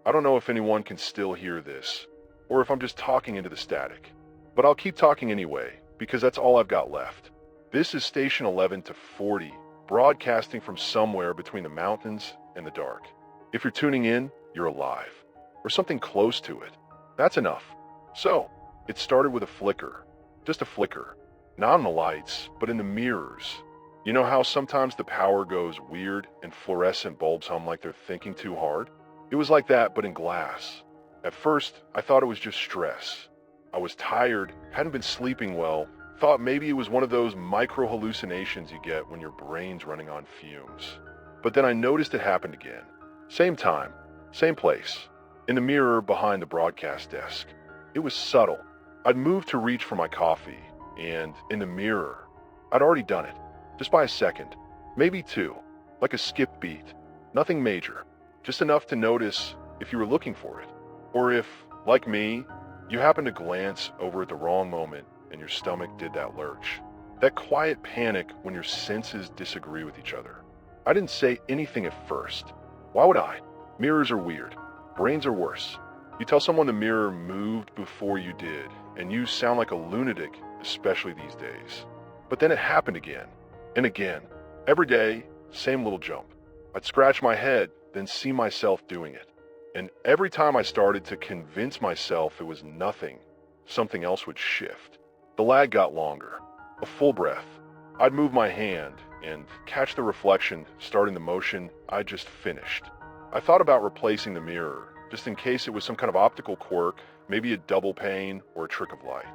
I don't know if anyone can still hear this, or if I'm just talking into the static. But I'll keep talking anyway, because that's all I've got left. This is Station 11 to 40, broadcasting from somewhere between the mountains and the dark. If you're tuning in, you're alive, or something close to it. That's enough. So, it started with a flicker. Just a flicker. Not in the lights, but in the mirrors. You know how sometimes the power goes weird and fluorescent bulbs hum like they're thinking too hard? It was like that, but in glass. At first, I thought it was just stress. I was tired, hadn't been sleeping well, thought maybe it was one of those micro hallucinations you get when your brain's running on fumes. But then I noticed it happened again. Same time, same place. In the mirror behind the broadcast desk. It was subtle. I'd moved to reach for my coffee, and in the mirror, I'd already done it. Just by a second, maybe two, like a skip beat. Nothing major, just enough to notice if you were looking for it. Or if, like me, you happened to glance over at the wrong moment and your stomach did that lurch. That quiet panic when your senses disagree with each other. I didn't say anything at first. Why would I? Mirrors are weird. Brains are worse. You tell someone the mirror moved before you did, and you sound like a lunatic, especially these days. But then it happened again, and again. Every day, same little jump. I'd scratch my head, then see myself doing it. And every time I started to convince myself it was nothing, something else would shift. The lag got longer. A full breath. I'd move my hand and catch the reflection starting the motion I'd just finished. I thought about replacing the mirror, just in case it was some kind of optical quirk, maybe a double pane or a trick of light.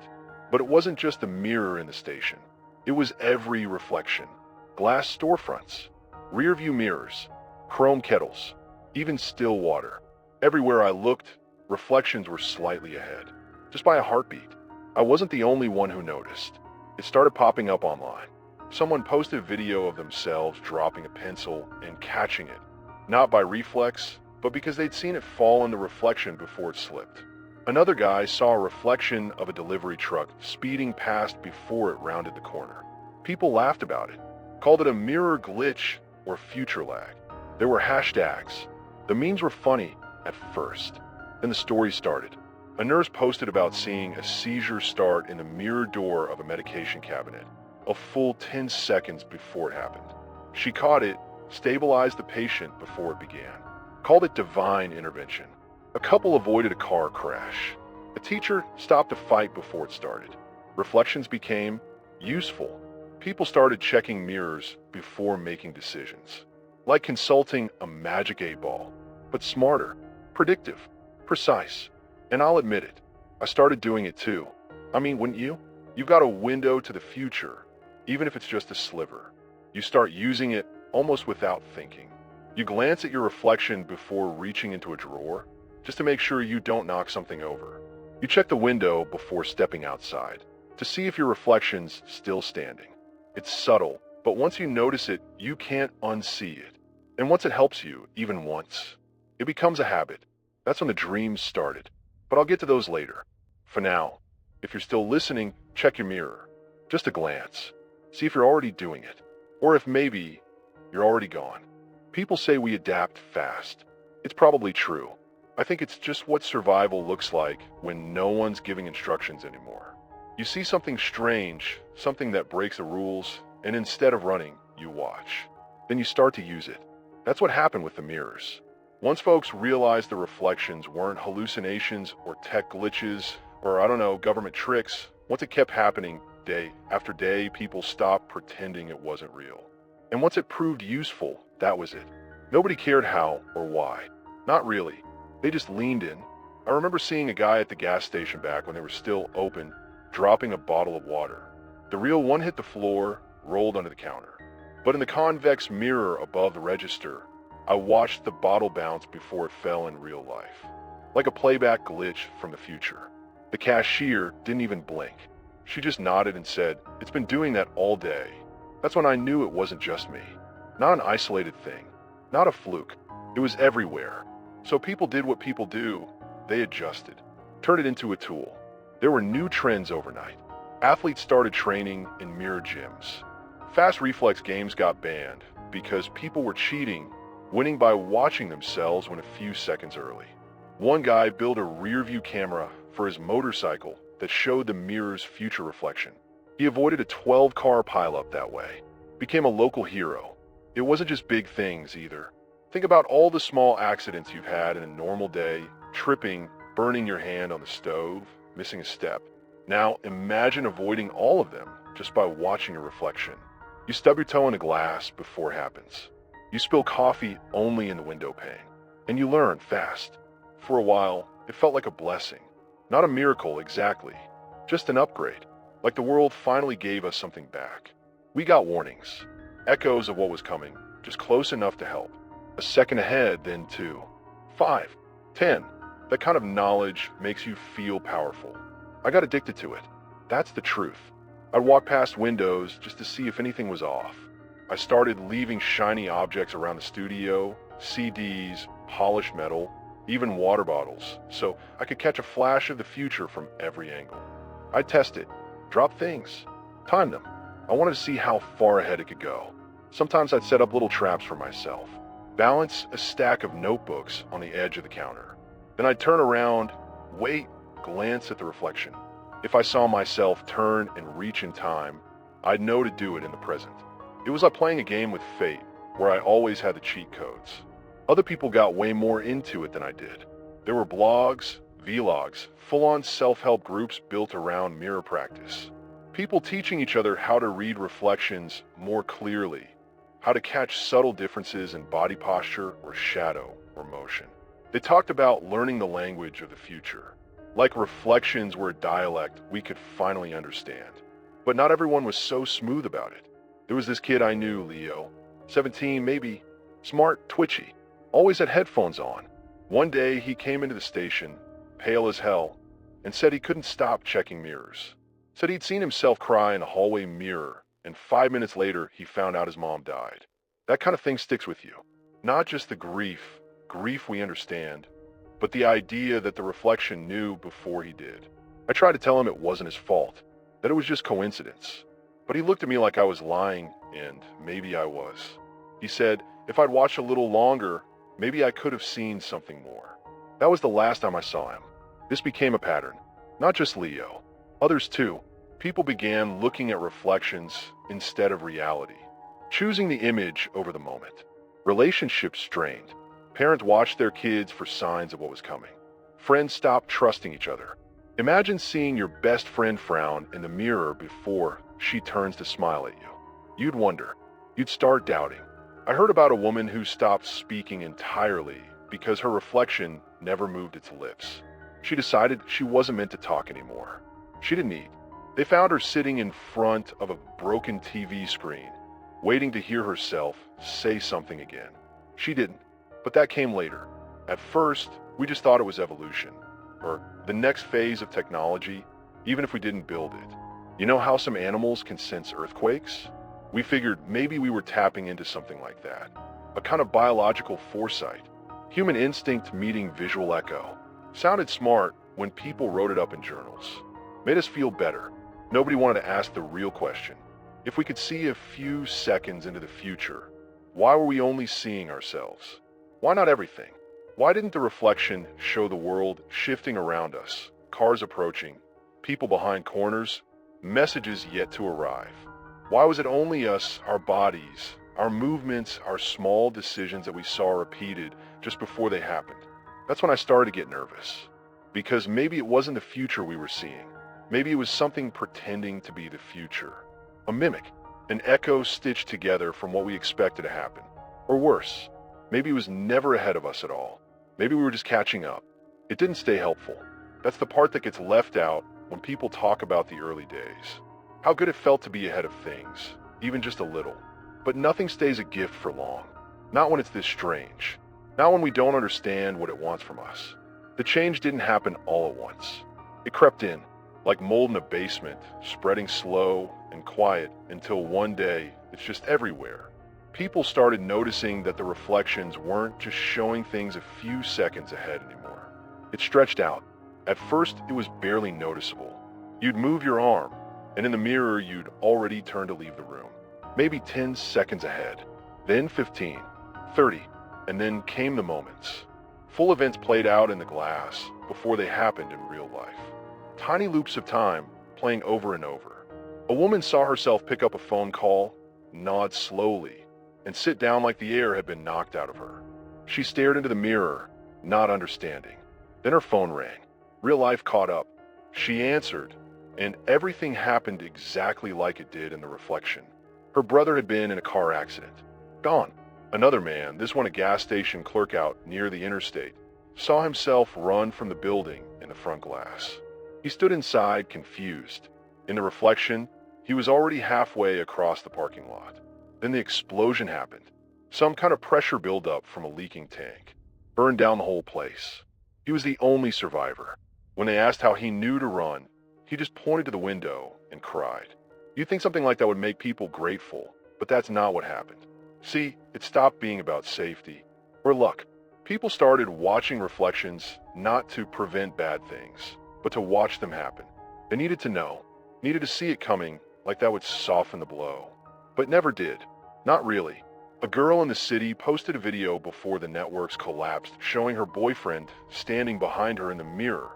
But it wasn't just the mirror in the station. It was every reflection. Glass storefronts, rear view mirrors, chrome kettles, even still water. Everywhere I looked, reflections were slightly ahead, just by a heartbeat. I wasn't the only one who noticed. It started popping up online. Someone posted a video of themselves dropping a pencil and catching it, not by reflex, but because they'd seen it fall in the reflection before it slipped. Another guy saw a reflection of a delivery truck speeding past before it rounded the corner. People laughed about it, called it a mirror glitch or future lag. There were hashtags. The memes were funny at first. Then the story started. A nurse posted about seeing a seizure start in the mirror door of a medication cabinet, a full 10 seconds before it happened. She caught it, stabilized the patient before it began, called it divine intervention. A couple avoided a car crash. A teacher stopped a fight before it started. Reflections became useful. People started checking mirrors before making decisions. Like consulting a magic 8-ball, but smarter, predictive, precise. And I'll admit it, I started doing it too. I mean, wouldn't you? You've got a window to the future, even if it's just a sliver. You start using it almost without thinking. You glance at your reflection before reaching into a drawer, just to make sure you don't knock something over. You check the window before stepping outside, to see if your reflection's still standing. It's subtle, but once you notice it, you can't unsee it. And once it helps you, even once, it becomes a habit. That's when the dreams started. But I'll get to those later. For now, if you're still listening, check your mirror. Just a glance. See if you're already doing it. Or if maybe you're already gone. People say we adapt fast. It's probably true. I think it's just what survival looks like when no one's giving instructions anymore. You see something strange, something that breaks the rules, and instead of running, you watch. Then you start to use it. That's what happened with the mirrors. Once folks realized the reflections weren't hallucinations or tech glitches or, I don't know, government tricks, once it kept happening day after day, people stopped pretending it wasn't real. And once it proved useful, that was it. Nobody cared how or why. Not really. They just leaned in. I remember seeing a guy at the gas station back when they were still open, dropping a bottle of water. The real one hit the floor, rolled under the counter. But in the convex mirror above the register, I watched the bottle bounce before it fell in real life. Like a playback glitch from the future. The cashier didn't even blink. She just nodded and said, "It's been doing that all day." That's when I knew it wasn't just me. Not an isolated thing. Not a fluke. It was everywhere. So people did what people do. They adjusted. Turned it into a tool. There were new trends overnight. Athletes started training in mirror gyms. Fast reflex games got banned because people were cheating, winning by watching themselves when a few seconds early. One guy built a rear-view camera for his motorcycle that showed the mirror's future reflection. He avoided a 12-car pileup that way. Became a local hero. It wasn't just big things either. Think about all the small accidents you've had in a normal day, tripping, burning your hand on the stove, missing a step. Now imagine avoiding all of them just by watching a reflection. You stub your toe in a glass before it happens. You spill coffee only in the window pane. And you learn fast. For a while, it felt like a blessing. Not a miracle exactly, just an upgrade. Like the world finally gave us something back. We got warnings, echoes of what was coming, just close enough to help. A second ahead, then 2, 5, 10. That kind of knowledge makes you feel powerful. I got addicted to it. That's the truth. I'd walk past windows just to see if anything was off. I started leaving shiny objects around the studio, CDs, polished metal, even water bottles, so I could catch a flash of the future from every angle. I'd test it, drop things, time them. I wanted to see how far ahead it could go. Sometimes I'd set up little traps for myself. Balance a stack of notebooks on the edge of the counter. Then I'd turn around, wait, glance at the reflection. If I saw myself turn and reach in time, I'd know to do it in the present. It was like playing a game with fate, where I always had the cheat codes. Other people got way more into it than I did. There were blogs, vlogs, full-on self-help groups built around mirror practice. People teaching each other how to read reflections more clearly, how to catch subtle differences in body posture or shadow or motion. They talked about learning the language of the future, like reflections were a dialect we could finally understand. But not everyone was so smooth about it. There was this kid I knew, Leo, 17 maybe, smart, twitchy, always had headphones on. One day he came into the station, pale as hell, and said he couldn't stop checking mirrors. Said he'd seen himself cry in a hallway mirror, and 5 minutes later he found out his mom died. That kind of thing sticks with you. Not just the grief we understand, but the idea that the reflection knew before he did. I tried to tell him it wasn't his fault, that it was just coincidence. But he looked at me like I was lying, and maybe I was. He said, if I'd watched a little longer, maybe I could have seen something more. That was the last time I saw him. This became a pattern. Not just Leo. Others too. People began looking at reflections instead of reality, choosing the image over the moment. Relationships strained. Parents watched their kids for signs of what was coming. Friends stopped trusting each other. Imagine seeing your best friend frown in the mirror before she turns to smile at you. You'd wonder. You'd start doubting. I heard about a woman who stopped speaking entirely because her reflection never moved its lips. She decided she wasn't meant to talk anymore. She didn't eat. They found her sitting in front of a broken TV screen, waiting to hear herself say something again. She didn't, but that came later. At first, we just thought it was evolution, or the next phase of technology, even if we didn't build it. You know how some animals can sense earthquakes? We figured maybe we were tapping into something like that. A kind of biological foresight. Human instinct meeting visual echo. Sounded smart when people wrote it up in journals. Made us feel better. Nobody wanted to ask the real question. If we could see a few seconds into the future, why were we only seeing ourselves? Why not everything? Why didn't the reflection show the world shifting around us, cars approaching, people behind corners, messages yet to arrive? Why was it only us, our bodies, our movements, our small decisions that we saw repeated just before they happened? That's when I started to get nervous. Because maybe it wasn't the future we were seeing. Maybe it was something pretending to be the future. A mimic, an echo stitched together from what we expected to happen. Or worse, maybe it was never ahead of us at all. Maybe we were just catching up. It didn't stay helpful. That's the part that gets left out when people talk about the early days. How good it felt to be ahead of things, even just a little. But nothing stays a gift for long. Not when it's this strange. Not when we don't understand what it wants from us. The change didn't happen all at once. It crept in, like mold in a basement, spreading slow and quiet until one day it's just everywhere. People started noticing that the reflections weren't just showing things a few seconds ahead anymore. It stretched out. At first, it was barely noticeable. You'd move your arm, and in the mirror, you'd already turned to leave the room. Maybe 10 seconds ahead, then 15, 30, and then came the moments. Full events played out in the glass before they happened in real life. Tiny loops of time playing over and over. A woman saw herself pick up a phone call, nod slowly, and sit down like the air had been knocked out of her. She stared into the mirror, not understanding. Then her phone rang. Real life caught up. She answered, and everything happened exactly like it did in the reflection. Her brother had been in a car accident. Gone. Another man, this one a gas station clerk out near the interstate, saw himself run from the building in the front glass. He stood inside, confused. In the reflection, he was already halfway across the parking lot. Then the explosion happened. Some kind of pressure buildup from a leaking tank. Burned down the whole place. He was the only survivor. When they asked how he knew to run, he just pointed to the window and cried. You'd think something like that would make people grateful, but that's not what happened. See, it stopped being about safety or luck. People started watching reflections not to prevent bad things, but to watch them happen. They needed to know, needed to see it coming, like that would soften the blow. But never did. Not really. A girl in the city posted a video before the networks collapsed showing her boyfriend standing behind her in the mirror,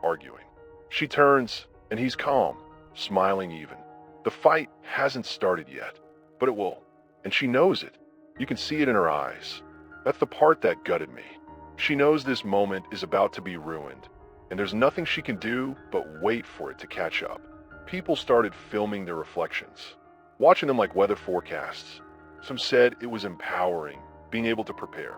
arguing. She turns, and he's calm, smiling even. The fight hasn't started yet, but it will. And she knows it. You can see it in her eyes. That's the part that gutted me. She knows this moment is about to be ruined, and there's nothing she can do but wait for it to catch up. People started filming their reflections, watching them like weather forecasts. Some said it was empowering, being able to prepare.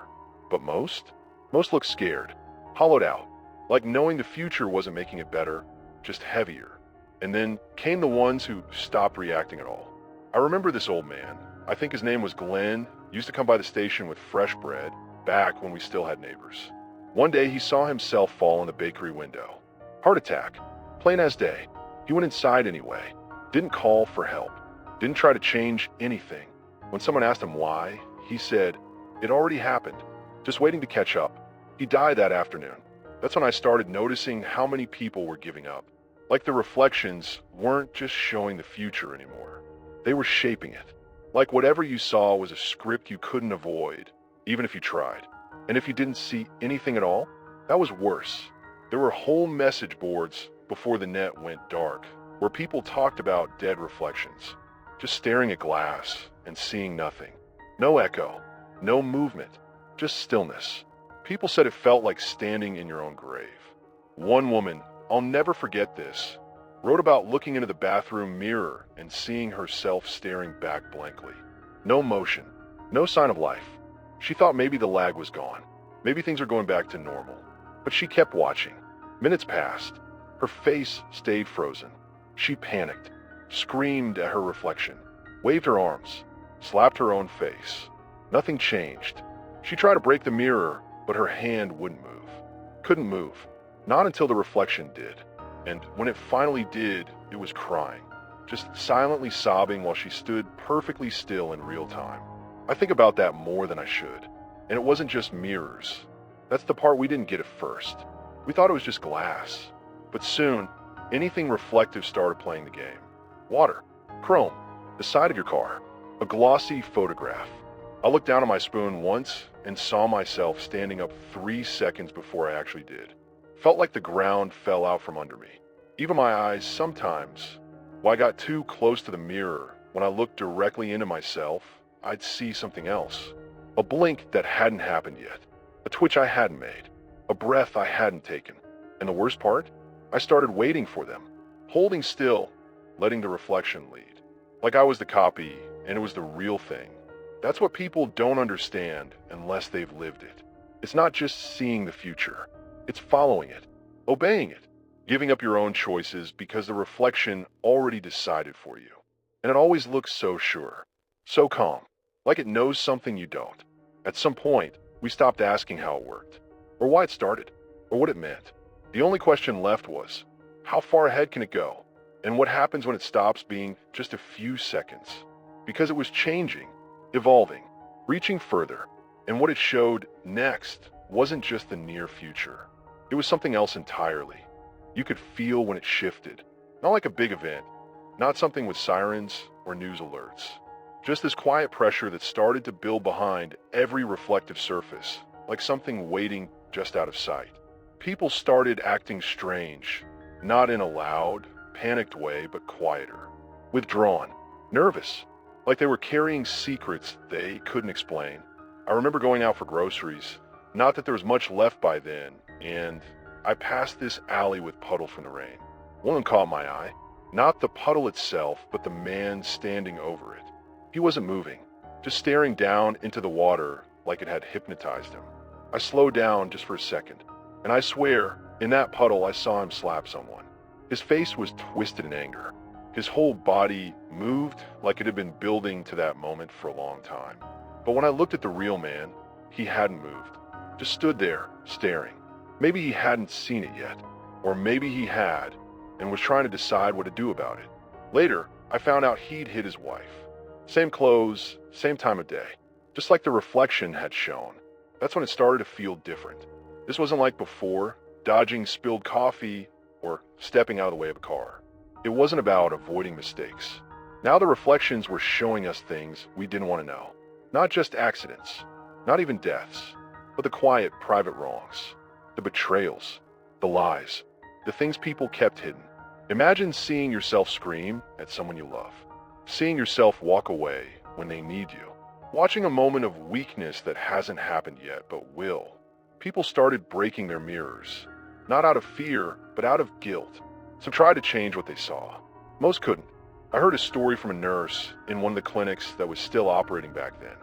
But most looked scared, hollowed out, like knowing the future wasn't making it better, just heavier. And then came the ones who stopped reacting at all. I remember this old man. I think his name was Glenn, used to come by the station with fresh bread, back when we still had neighbors. One day he saw himself fall in the bakery window. Heart attack, plain as day. He went inside anyway, didn't call for help, didn't try to change anything. When someone asked him why, he said, it already happened, just waiting to catch up. He died that afternoon. That's when I started noticing how many people were giving up. Like the reflections weren't just showing the future anymore. They were shaping it. Like whatever you saw was a script you couldn't avoid, even if you tried. And if you didn't see anything at all, that was worse. There were whole message boards before the net went dark, where people talked about dead reflections, just staring at glass and seeing nothing. No echo, no movement, just stillness. People said it felt like standing in your own grave. One woman, I'll never forget this, wrote about looking into the bathroom mirror and seeing herself staring back blankly. No motion, no sign of life. She thought maybe the lag was gone. Maybe things are going back to normal. But she kept watching. Minutes passed. Her face stayed frozen. She panicked, screamed at her reflection, waved her arms, slapped her own face. Nothing changed. She tried to break the mirror, but her hand wouldn't move. Couldn't move. Not until the reflection did. And when it finally did, it was crying, just silently sobbing while she stood perfectly still in real time. I think about that more than I should. And it wasn't just mirrors. That's the part we didn't get at first. We thought it was just glass. But soon, anything reflective started playing the game. Water, chrome, the side of your car, a glossy photograph. I looked down at my spoon once and saw myself standing up 3 seconds before I actually did. Felt like the ground fell out from under me. Even my eyes sometimes. When I got too close to the mirror, when I looked directly into myself, I'd see something else. A blink that hadn't happened yet. A twitch I hadn't made. A breath I hadn't taken. And the worst part? I started waiting for them. Holding still, letting the reflection lead. Like I was the copy and it was the real thing. That's what people don't understand unless they've lived it. It's not just seeing the future. It's following it, obeying it, giving up your own choices because the reflection already decided for you. And it always looks so sure, so calm, like it knows something you don't. At some point, we stopped asking how it worked, or why it started, or what it meant. The only question left was, how far ahead can it go? And what happens when it stops being just a few seconds? Because it was changing, evolving, reaching further, and what it showed next wasn't just the near future. It was something else entirely. You could feel when it shifted. Not like a big event, not something with sirens or news alerts. Just this quiet pressure that started to build behind every reflective surface, like something waiting just out of sight. People started acting strange, not in a loud, panicked way, but quieter, withdrawn, nervous, like they were carrying secrets they couldn't explain. I remember going out for groceries, not that there was much left by then, and I passed this alley with puddles from the rain. One caught my eye, not the puddle itself, but the man standing over it. He wasn't moving, just staring down into the water like it had hypnotized him. I slowed down just for a second, and I swear, in that puddle I saw him slap someone. His face was twisted in anger. His whole body moved like it had been building to that moment for a long time. But when I looked at the real man, he hadn't moved, just stood there, staring. Maybe he hadn't seen it yet, or maybe he had, and was trying to decide what to do about it. Later, I found out he'd hit his wife. Same clothes, same time of day, just like the reflection had shown. That's when it started to feel different. This wasn't like before, dodging spilled coffee or stepping out of the way of a car. It wasn't about avoiding mistakes. Now the reflections were showing us things we didn't want to know. Not just accidents, not even deaths, but the quiet, private wrongs, the betrayals, the lies, the things people kept hidden. Imagine seeing yourself scream at someone you love, seeing yourself walk away when they need you, watching a moment of weakness that hasn't happened yet but will. People started breaking their mirrors, not out of fear, but out of guilt. Some tried to change what they saw. Most couldn't. I heard a story from a nurse in one of the clinics that was still operating back then.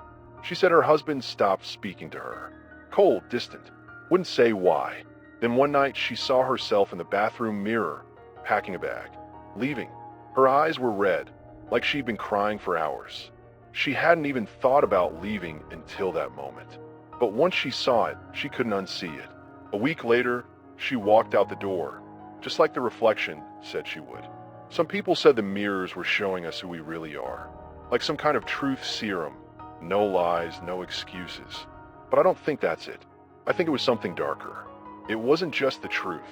She said her husband stopped speaking to her. Cold, distant, wouldn't say why. Then one night she saw herself in the bathroom mirror, packing a bag, leaving. Her eyes were red, like she'd been crying for hours. She hadn't even thought about leaving until that moment. But once she saw it, she couldn't unsee it. A week later, she walked out the door, just like the reflection said she would. Some people said the mirrors were showing us who we really are, like some kind of truth serum. No lies, no excuses. But I don't think that's it. I think it was something darker. It wasn't just the truth.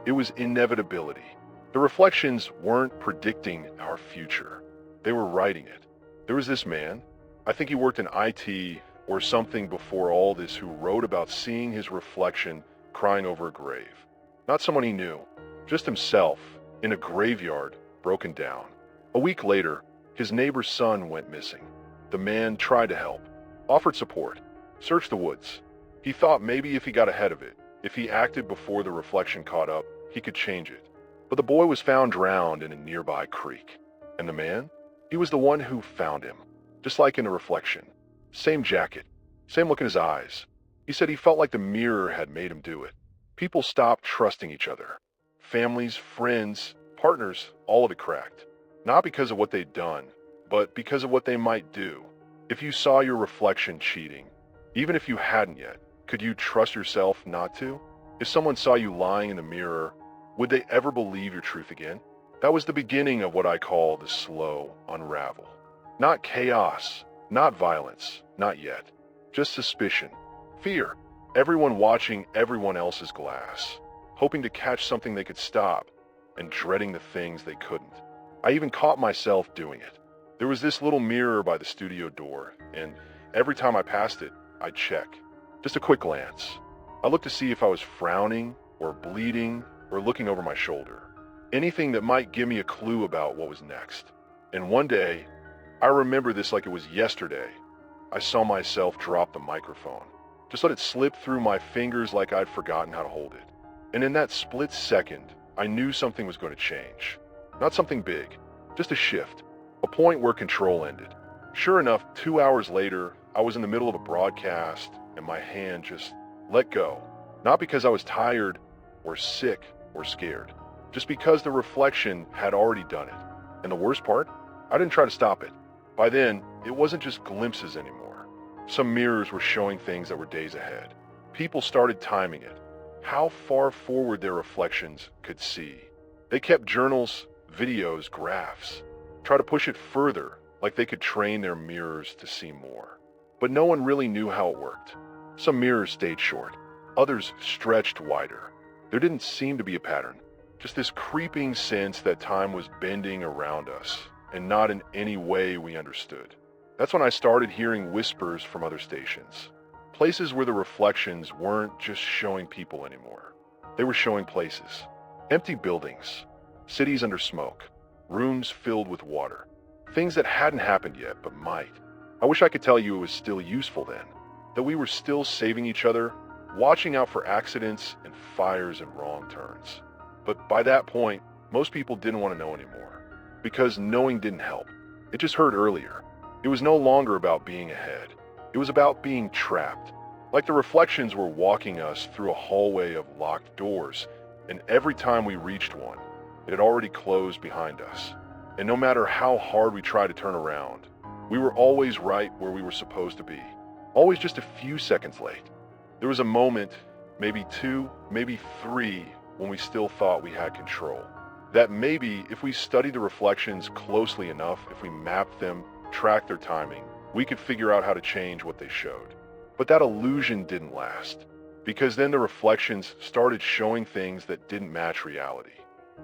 It was inevitability. The reflections weren't predicting our future. They were writing it. There was this man, I think he worked in IT or something before all this, who wrote about seeing his reflection crying over a grave. Not someone he knew, just himself, in a graveyard, broken down. A week later, his neighbor's son went missing. The man tried to help, offered support, searched the woods. He thought maybe if he got ahead of it, if he acted before the reflection caught up, he could change it. But the boy was found drowned in a nearby creek. And the man? He was the one who found him, just like in the reflection. Same jacket, same look in his eyes. He said he felt like the mirror had made him do it. People stopped trusting each other. Families, friends, partners, all of it cracked. Not because of what they'd done, but because of what they might do. If you saw your reflection cheating, even if you hadn't yet, could you trust yourself not to? If someone saw you lying in the mirror, would they ever believe your truth again? That was the beginning of what I call the slow unravel. Not chaos, not violence, not yet. Just suspicion, fear, everyone watching everyone else's glass, hoping to catch something they could stop, and dreading the things they couldn't. I even caught myself doing it. There was this little mirror by the studio door, and every time I passed it, I'd check. Just a quick glance. I looked to see if I was frowning, or bleeding, or looking over my shoulder. Anything that might give me a clue about what was next. And one day, I remember this like it was yesterday, I saw myself drop the microphone. Just let it slip through my fingers like I'd forgotten how to hold it. And in that split second, I knew something was going to change. Not something big, just a shift, a point where control ended. Sure enough, 2 hours later, I was in the middle of a broadcast and my hand just let go. Not because I was tired or sick or scared, just because the reflection had already done it. And the worst part, I didn't try to stop it. By then, it wasn't just glimpses anymore. Some mirrors were showing things that were days ahead. People started timing it, how far forward their reflections could see. They kept journals, videos, graphs, try to push it further, like they could train their mirrors to see more. But no one really knew how it worked. Some mirrors stayed short, others stretched wider. There didn't seem to be a pattern, just this creeping sense that time was bending around us, and not in any way we understood. That's when I started hearing whispers from other stations. Places where the reflections weren't just showing people anymore. They were showing places. Empty buildings, cities under smoke, rooms filled with water. Things that hadn't happened yet, but might. I wish I could tell you it was still useful then, that we were still saving each other, watching out for accidents and fires and wrong turns. But by that point, most people didn't want to know anymore, because knowing didn't help. It just hurt earlier. It was no longer about being ahead. It was about being trapped. Like the reflections were walking us through a hallway of locked doors, and every time we reached one, it had already closed behind us. And no matter how hard we tried to turn around, we were always right where we were supposed to be. Always just a few seconds late. There was a moment, maybe 2, maybe 3, when we still thought we had control. That maybe if we studied the reflections closely enough, if we mapped them, tracked their timing, we could figure out how to change what they showed. But that illusion didn't last, because then the reflections started showing things that didn't match reality.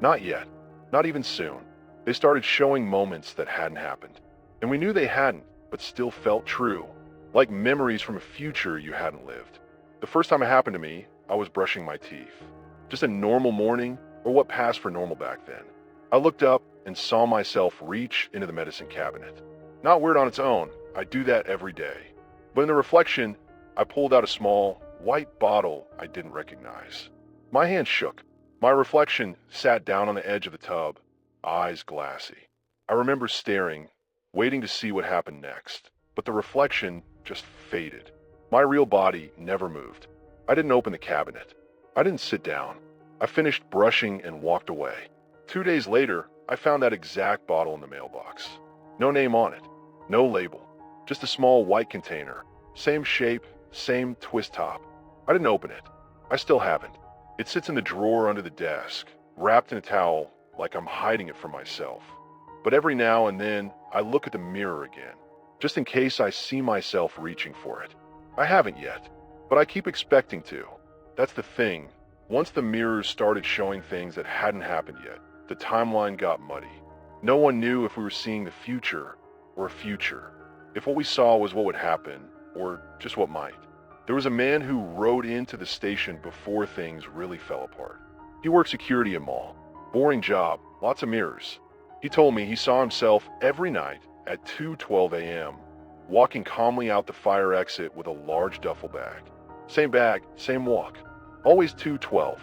Not yet, not even soon. They started showing moments that hadn't happened. And we knew they hadn't, but still felt true, like memories from a future you hadn't lived. The first time it happened to me, I was brushing my teeth. Just a normal morning, or what passed for normal back then. I looked up and saw myself reach into the medicine cabinet. Not weird on its own, I do that every day. But in the reflection, I pulled out a small, white bottle I didn't recognize. My hand shook. My reflection sat down on the edge of the tub, eyes glassy. I remember staring, waiting to see what happened next, but the reflection just faded. My real body never moved. I didn't open the cabinet. I didn't sit down. I finished brushing and walked away. 2 days later, I found that exact bottle in the mailbox. No name on it, no label, just a small white container. Same shape, same twist top. I didn't open it. I still haven't. It sits in the drawer under the desk, wrapped in a towel like I'm hiding it from myself. But every now and then, I look at the mirror again, just in case I see myself reaching for it. I haven't yet, but I keep expecting to. That's the thing. Once the mirrors started showing things that hadn't happened yet, the timeline got muddy. No one knew if we were seeing the future or a future, if what we saw was what would happen or just what might. There was a man who rode into the station before things really fell apart. He worked security at a mall. Boring job, lots of mirrors. He told me he saw himself every night at 2:12 a.m., walking calmly out the fire exit with a large duffel bag. Same bag, same walk. Always 2:12.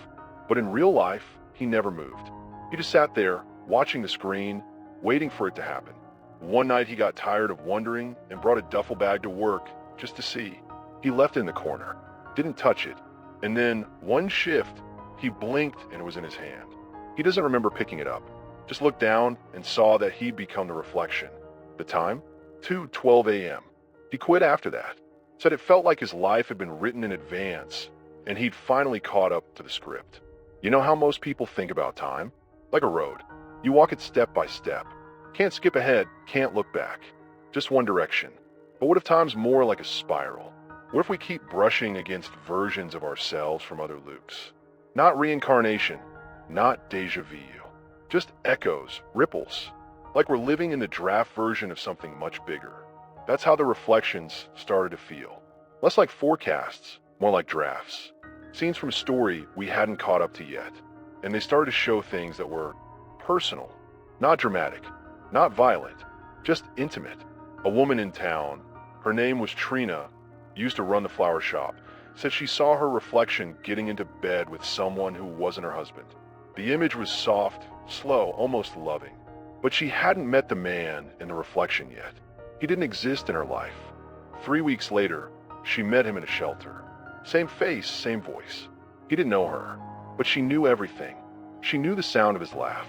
But in real life, he never moved. He just sat there, watching the screen, waiting for it to happen. One night he got tired of wondering and brought a duffel bag to work just to see. He left it in the corner, didn't touch it, and then one shift, he blinked and it was in his hand. He doesn't remember picking it up, just looked down and saw that he'd become the reflection. The time? 2:12 a.m. He quit after that, said it felt like his life had been written in advance and he'd finally caught up to the script. You know how most people think about time? Like a road. You walk it step by step. Can't skip ahead, can't look back. Just one direction. But what if time's more like a spiral? What if we keep brushing against versions of ourselves from other loops? Not reincarnation, not déjà vu. Just echoes, ripples. Like we're living in the draft version of something much bigger. That's how the reflections started to feel. Less like forecasts, more like drafts. Scenes from a story we hadn't caught up to yet. And they started to show things that were personal, not dramatic, not violent, just intimate. A woman in town, her name was Trina, used to run the flower shop, said she saw her reflection getting into bed with someone who wasn't her husband. The image was soft, slow, almost loving. But she hadn't met the man in the reflection yet. He didn't exist in her life. 3 weeks later, she met him in a shelter. Same face, same voice. He didn't know her, but she knew everything. She knew the sound of his laugh,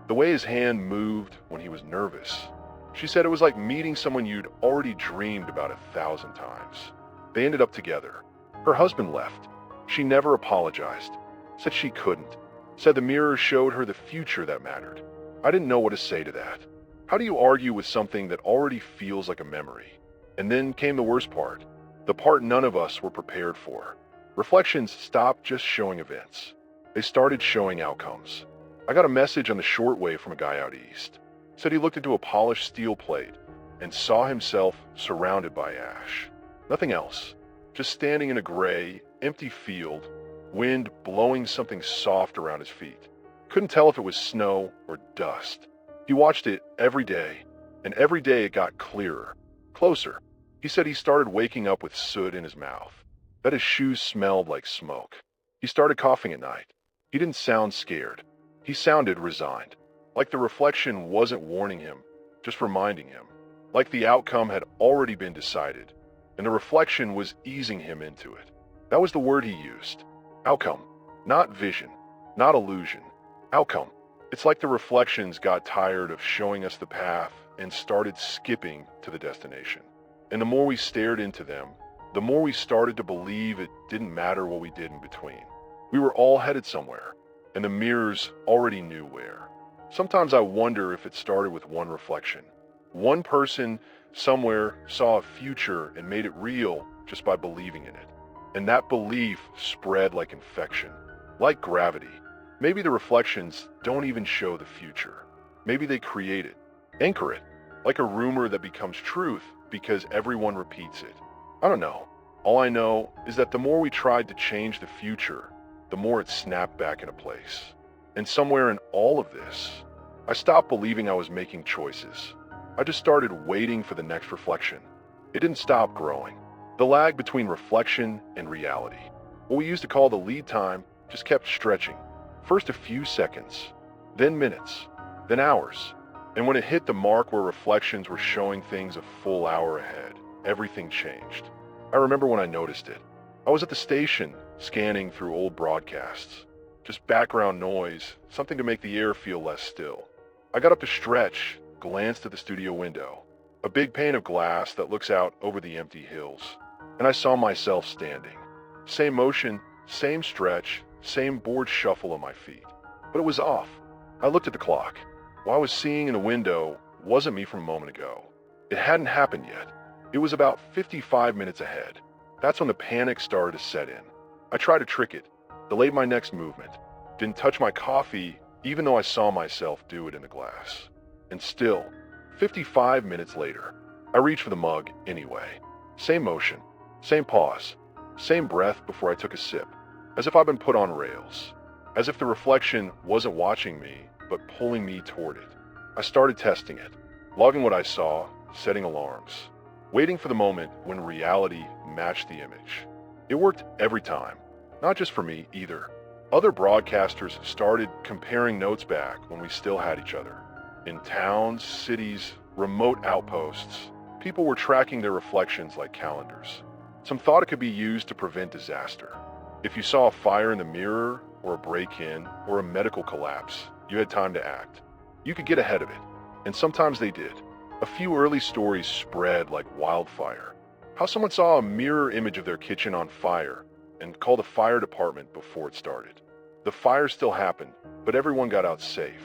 the way his hand moved when he was nervous. She said it was like meeting someone you'd already dreamed about 1,000 times. They ended up together. Her husband left. She never apologized. Said she couldn't. Said the mirror showed her the future that mattered. I didn't know what to say to that. How do you argue with something that already feels like a memory? And then came the worst part. The part none of us were prepared for. Reflections stopped just showing events. They started showing outcomes. I got a message on the shortwave from a guy out east. Said he looked into a polished steel plate and saw himself surrounded by ash. Nothing else. just standing in a gray, empty field, wind blowing something soft around his feet. Couldn't tell if it was snow or dust. He watched it every day, and every day it got clearer, closer. He said he started waking up with soot in his mouth, that his shoes smelled like smoke. He started coughing at night. He didn't sound scared. He sounded resigned, like the reflection wasn't warning him, just reminding him, like the outcome had already been decided, and the reflection was easing him into it. That was the word he used. Outcome. Not vision, not illusion. Outcome. It's like the reflections got tired of showing us the path and started skipping to the destination. And the more we stared into them, the more we started to believe it didn't matter what we did in between. We were all headed somewhere, and the mirrors already knew where. Sometimes I wonder if it started with one reflection. One person somewhere saw a future and made it real just by believing in it. And that belief spread like infection, like gravity. Maybe the reflections don't even show the future. Maybe they create it, anchor it, like a rumor that becomes truth because everyone repeats it. I don't know. All I know is that the more we tried to change the future, the more it snapped back into place. And somewhere in all of this, I stopped believing I was making choices. I just started waiting for the next reflection. It didn't stop growing. The lag between reflection and reality, what we used to call the lead time, just kept stretching. First a few seconds, then minutes, then hours. And when it hit the mark where reflections were showing things a full hour ahead, everything changed. I remember when I noticed it. I was at the station, scanning through old broadcasts. Just background noise, something to make the air feel less still. I got up to stretch, glanced at the studio window, a big pane of glass that looks out over the empty hills. And I saw myself standing. Same motion, same stretch, same bored shuffle on my feet. But it was off. I looked at the clock. What I was seeing in the window wasn't me from a moment ago. It hadn't happened yet. It was about 55 minutes ahead. That's when the panic started to set in. I tried to trick it, delayed my next movement, didn't touch my coffee even though I saw myself do it in the glass. And still, 55 minutes later, I reached for the mug anyway. Same motion, same pause, same breath before I took a sip, as if I'd been put on rails, as if the reflection wasn't watching me, but pulling me toward it. I started testing it, logging what I saw, setting alarms, waiting for the moment when reality matched the image. It worked every time, not just for me either. Other broadcasters started comparing notes back when we still had each other. In towns, cities, remote outposts, people were tracking their reflections like calendars. Some thought it could be used to prevent disaster. If you saw a fire in the mirror, or a break-in, or a medical collapse, you had time to act. You could get ahead of it, and sometimes they did. A few early stories spread like wildfire. How someone saw a mirror image of their kitchen on fire and called the fire department before it started. The fire still happened, but everyone got out safe.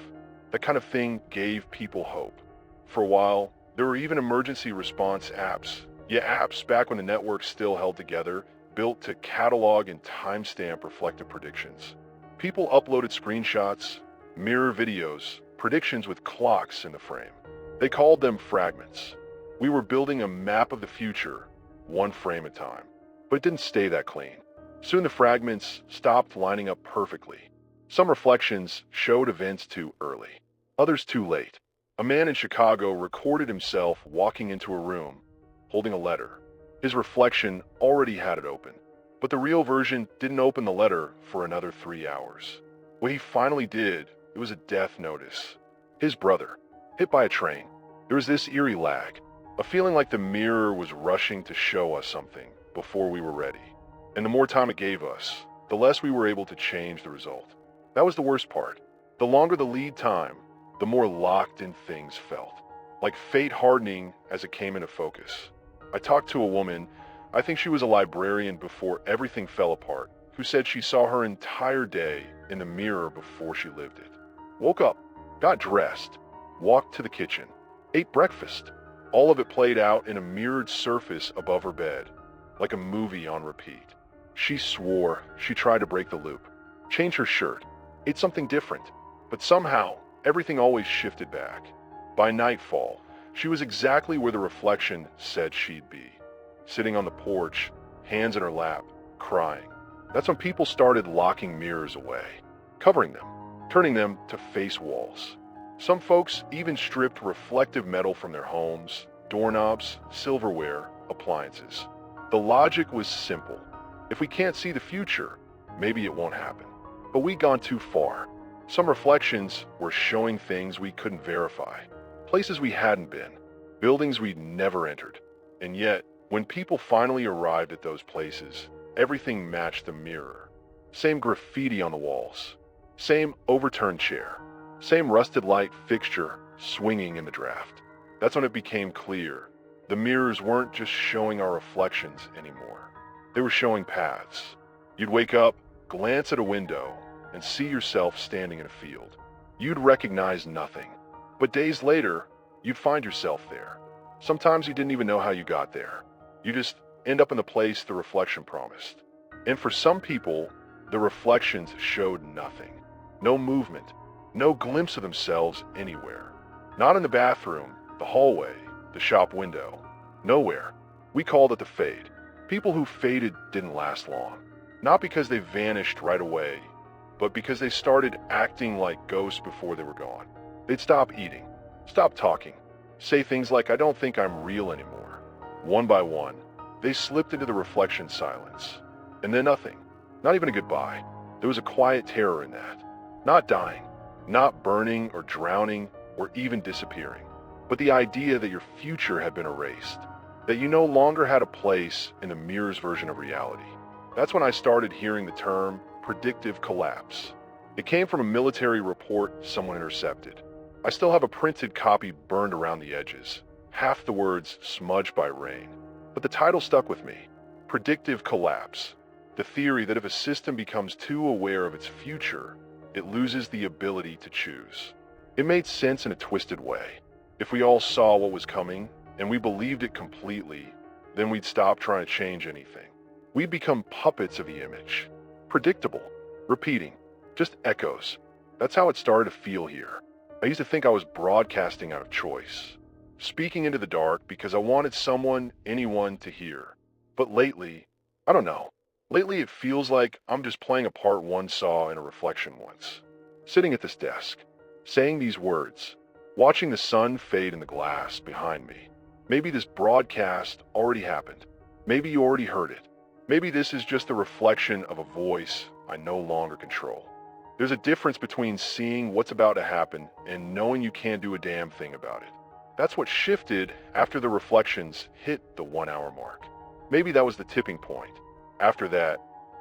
That kind of thing gave people hope. For a while, there were even emergency response apps. Yeah, apps back when the network still held together, built to catalog and timestamp reflective predictions. People uploaded screenshots, mirror videos, predictions with clocks in the frame. They called them fragments. We were building a map of the future, one frame at a time. But it didn't stay that clean. Soon the fragments stopped lining up perfectly. Some reflections showed events too early, others too late. A man in Chicago recorded himself walking into a room, holding a letter. His reflection already had it open, but the real version didn't open the letter for another 3 hours. When he finally did, it was a death notice. His brother, hit by a train. There was this eerie lag, a feeling like the mirror was rushing to show us something before we were ready. And the more time it gave us, the less we were able to change the result. That was the worst part. The longer the lead time, the more locked in things felt, like fate hardening as it came into focus. I talked to a woman, I think she was a librarian before everything fell apart, who said she saw her entire day in the mirror before she lived it. Woke up, got dressed, walked to the kitchen, ate breakfast. All of it played out in a mirrored surface above her bed, like a movie on repeat. She swore she tried to break the loop, change her shirt, ate something different, but somehow everything always shifted back. By nightfall, she was exactly where the reflection said she'd be, sitting on the porch, hands in her lap, crying. That's when people started locking mirrors away, covering them, turning them to face walls. Some folks even stripped reflective metal from their homes, doorknobs, silverware, appliances. The logic was simple. If we can't see the future, maybe it won't happen. But we'd gone too far. Some reflections were showing things we couldn't verify, places we hadn't been, buildings we'd never entered. And yet, when people finally arrived at those places, everything matched the mirror. Same graffiti on the walls, same overturned chair, same rusted light fixture swinging in the draft. That's when it became clear. The mirrors weren't just showing our reflections anymore. They were showing paths. You'd wake up, glance at a window, and see yourself standing in a field. You'd recognize nothing. But days later, you'd find yourself there. Sometimes you didn't even know how you got there. You just end up in the place the reflection promised. And for some people, the reflections showed nothing. No movement, no glimpse of themselves anywhere. Not in the bathroom, the hallway, the shop window. Nowhere. We called it the fade. People who faded didn't last long. Not because they vanished right away, but because they started acting like ghosts before they were gone. They'd stop eating, stop talking, say things like, "I don't think I'm real anymore." One by one, they slipped into the reflection silence. And then nothing, not even a goodbye. There was a quiet terror in that. Not dying, not burning or drowning or even disappearing, but the idea that your future had been erased, that you no longer had a place in the mirror's version of reality. That's when I started hearing the term predictive collapse. It came from a military report someone intercepted. I still have a printed copy burned around the edges, half the words smudged by rain. But the title stuck with me. Predictive collapse. The theory that if a system becomes too aware of its future, it loses the ability to choose. It made sense in a twisted way. If we all saw what was coming, and we believed it completely, then we'd stop trying to change anything. We'd become puppets of the image. Predictable, repeating, just echoes. That's how it started to feel here. I used to think I was broadcasting out of choice, speaking into the dark because I wanted someone, anyone to hear. But lately, I don't know. Lately it feels like I'm just playing a part one saw in a reflection once. Sitting at this desk, saying these words, watching the sun fade in the glass behind me. Maybe this broadcast already happened. Maybe you already heard it. Maybe this is just a reflection of a voice I no longer control. There's a difference between seeing what's about to happen and knowing you can't do a damn thing about it. That's what shifted after the reflections hit the 1 hour mark. Maybe that was the tipping point. After that,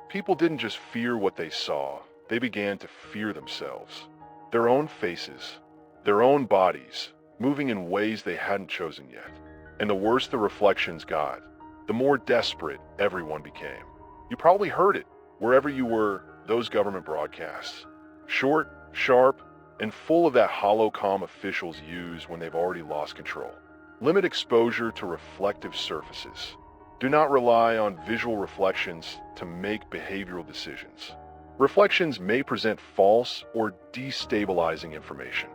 people didn't just fear what they saw, they began to fear themselves. Their own faces, their own bodies, moving in ways they hadn't chosen yet. And the worse the reflections got, the more desperate everyone became. You probably heard it wherever you were, those government broadcasts. Short, sharp, and full of that hollow calm officials use when they've already lost control. Limit exposure to reflective surfaces. Do not rely on visual reflections to make behavioral decisions. Reflections may present false or destabilizing information.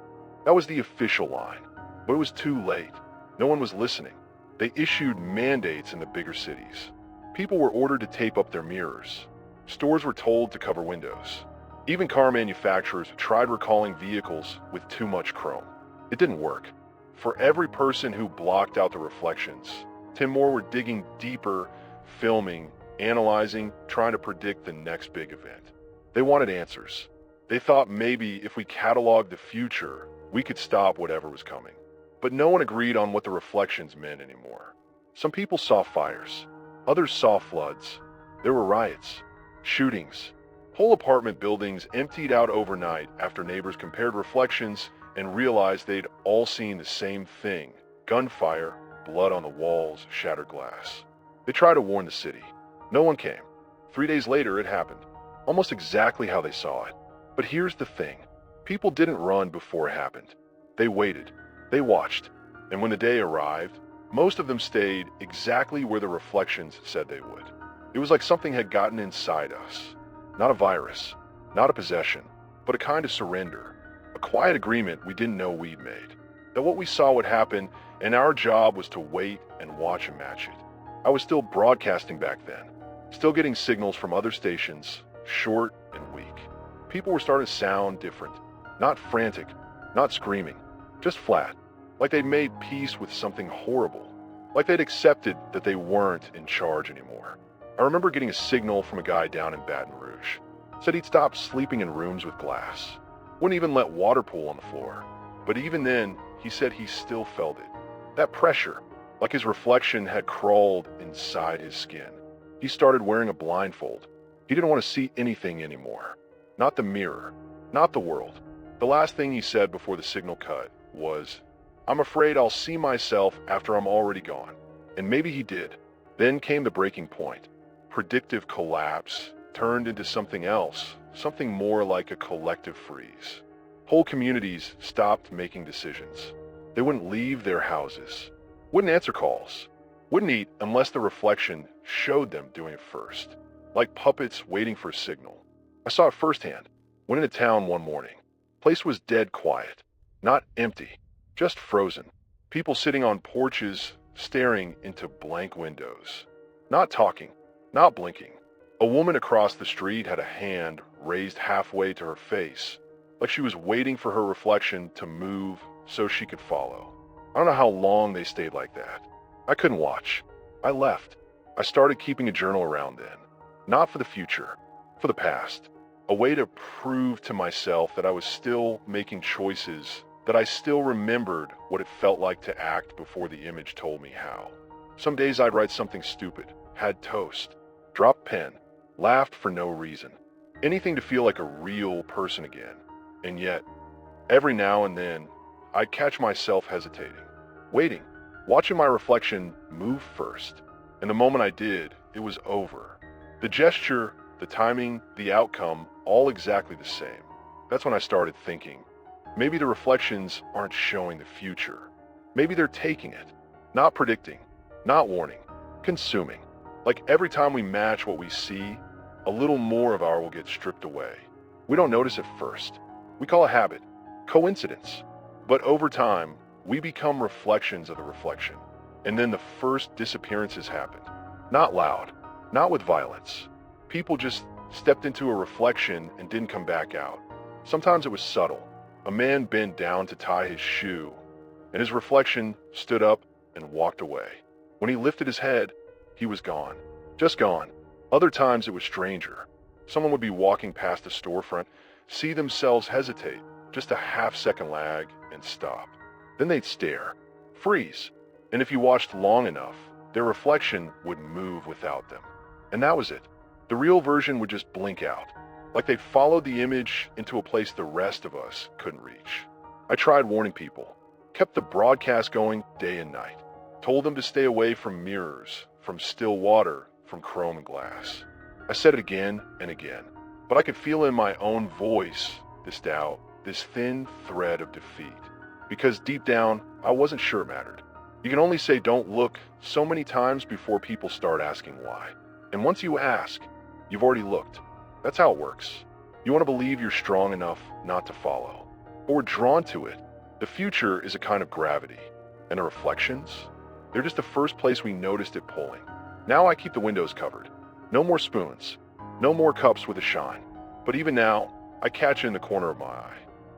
That was the official line, but it was too late. No one was listening. They issued mandates in the bigger cities. People were ordered to tape up their mirrors. Stores were told to cover windows. Even car manufacturers tried recalling vehicles with too much chrome. It didn't work. For every person who blocked out the reflections, 10 more were digging deeper, filming, analyzing, trying to predict the next big event. They wanted answers. They thought maybe if we cataloged the future, we could stop whatever was coming. But no one agreed on what the reflections meant anymore. Some people saw fires. Others saw floods. There were riots, shootings. Whole apartment buildings emptied out overnight after neighbors compared reflections and realized they'd all seen the same thing: gunfire, blood on the walls, shattered glass. They tried to warn the city. No one came. 3 days later, it happened. Almost exactly how they saw it. But here's the thing. People didn't run before it happened. They waited. They watched. And when the day arrived, most of them stayed exactly where the reflections said they would. It was like something had gotten inside us. Not a virus, not a possession, but a kind of surrender. A quiet agreement we didn't know we'd made. That what we saw would happen, and our job was to wait and watch and match it. I was still broadcasting back then, Still getting signals from other stations, short and weak. People were starting to sound different. Not frantic, not screaming, just flat. Like they'd made peace with something horrible. Like they'd accepted that they weren't in charge anymore. I remember getting a signal from a guy down in Baton Rouge. Said he'd stopped sleeping in rooms with glass. Wouldn't even let water pool on the floor. But even then, he said he still felt it. That pressure, like his reflection had crawled inside his skin. He started wearing a blindfold. He didn't want to see anything anymore. Not the mirror, not the world. The last thing he said before the signal cut was, "I'm afraid I'll see myself after I'm already gone." And maybe he did. Then came the breaking point. Predictive collapse turned into something else, something more like a collective freeze. Whole communities stopped making decisions. They wouldn't leave their houses, wouldn't answer calls, wouldn't eat unless the reflection showed them doing it first, like puppets waiting for a signal. I saw it firsthand. Went into town one morning. Place was dead quiet, not empty, just frozen. People sitting on porches, staring into blank windows. Not talking, not blinking. A woman across the street had a hand raised halfway to her face, like she was waiting for her reflection to move so she could follow. I don't know how long they stayed like that. I couldn't watch. I left. I started keeping a journal around then. Not for the future, for the past. A way to prove to myself that I was still making choices, that I still remembered what it felt like to act before the image told me how. Some days I'd write something stupid, had toast, dropped pen, laughed for no reason. Anything to feel like a real person again. And yet, every now and then, I'd catch myself hesitating, waiting, watching my reflection move first. And the moment I did, it was over. The gesture, the timing, the outcome, all exactly the same. That's when I started thinking, maybe the reflections aren't showing the future. Maybe they're taking it, not predicting, not warning, consuming. Like every time we match what we see, a little more of our will get stripped away. We don't notice it first. We call it habit, coincidence. But over time, we become reflections of the reflection. And then the first disappearances happened. Not loud, not with violence. People just stepped into a reflection and didn't come back out. Sometimes it was subtle. A man bent down to tie his shoe, and his reflection stood up and walked away. When he lifted his head, he was gone. Just gone. Other times it was stranger. Someone would be walking past a storefront, see themselves hesitate, just a half-second lag, and stop. Then they'd stare, freeze, and if you watched long enough, their reflection would move without them. And that was it. The real version would just blink out, like they'd followed the image into a place the rest of us couldn't reach. I tried warning people, kept the broadcast going day and night, told them to stay away from mirrors, from still water, from chrome and glass. I said it again and again, but I could feel in my own voice this doubt, this thin thread of defeat, because deep down, I wasn't sure it mattered. You can only say don't look so many times before people start asking why. And once you ask, you've already looked. That's how it works. You want to believe you're strong enough not to follow. But we're drawn to it. The future is a kind of gravity. And the reflections? They're just the first place we noticed it pulling. Now I keep the windows covered. No more spoons. No more cups with a shine. But even now, I catch it in the corner of my eye.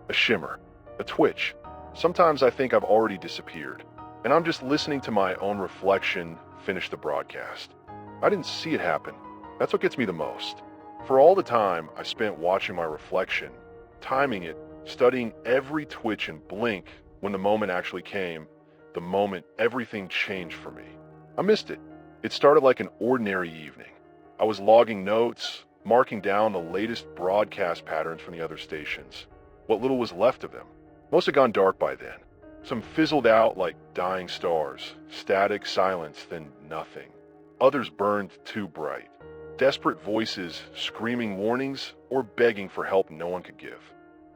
A shimmer. A twitch. Sometimes I think I've already disappeared. And I'm just listening to my own reflection finish the broadcast. I didn't see it happen. That's what gets me the most. For all the time I spent watching my reflection, timing it, studying every twitch and blink when the moment actually came, the moment everything changed for me. I missed it. It started like an ordinary evening. I was logging notes, marking down the latest broadcast patterns from the other stations. What little was left of them. Most had gone dark by then. Some fizzled out like dying stars, static silence, then nothing. Others burned too bright. Desperate voices screaming warnings or begging for help no one could give.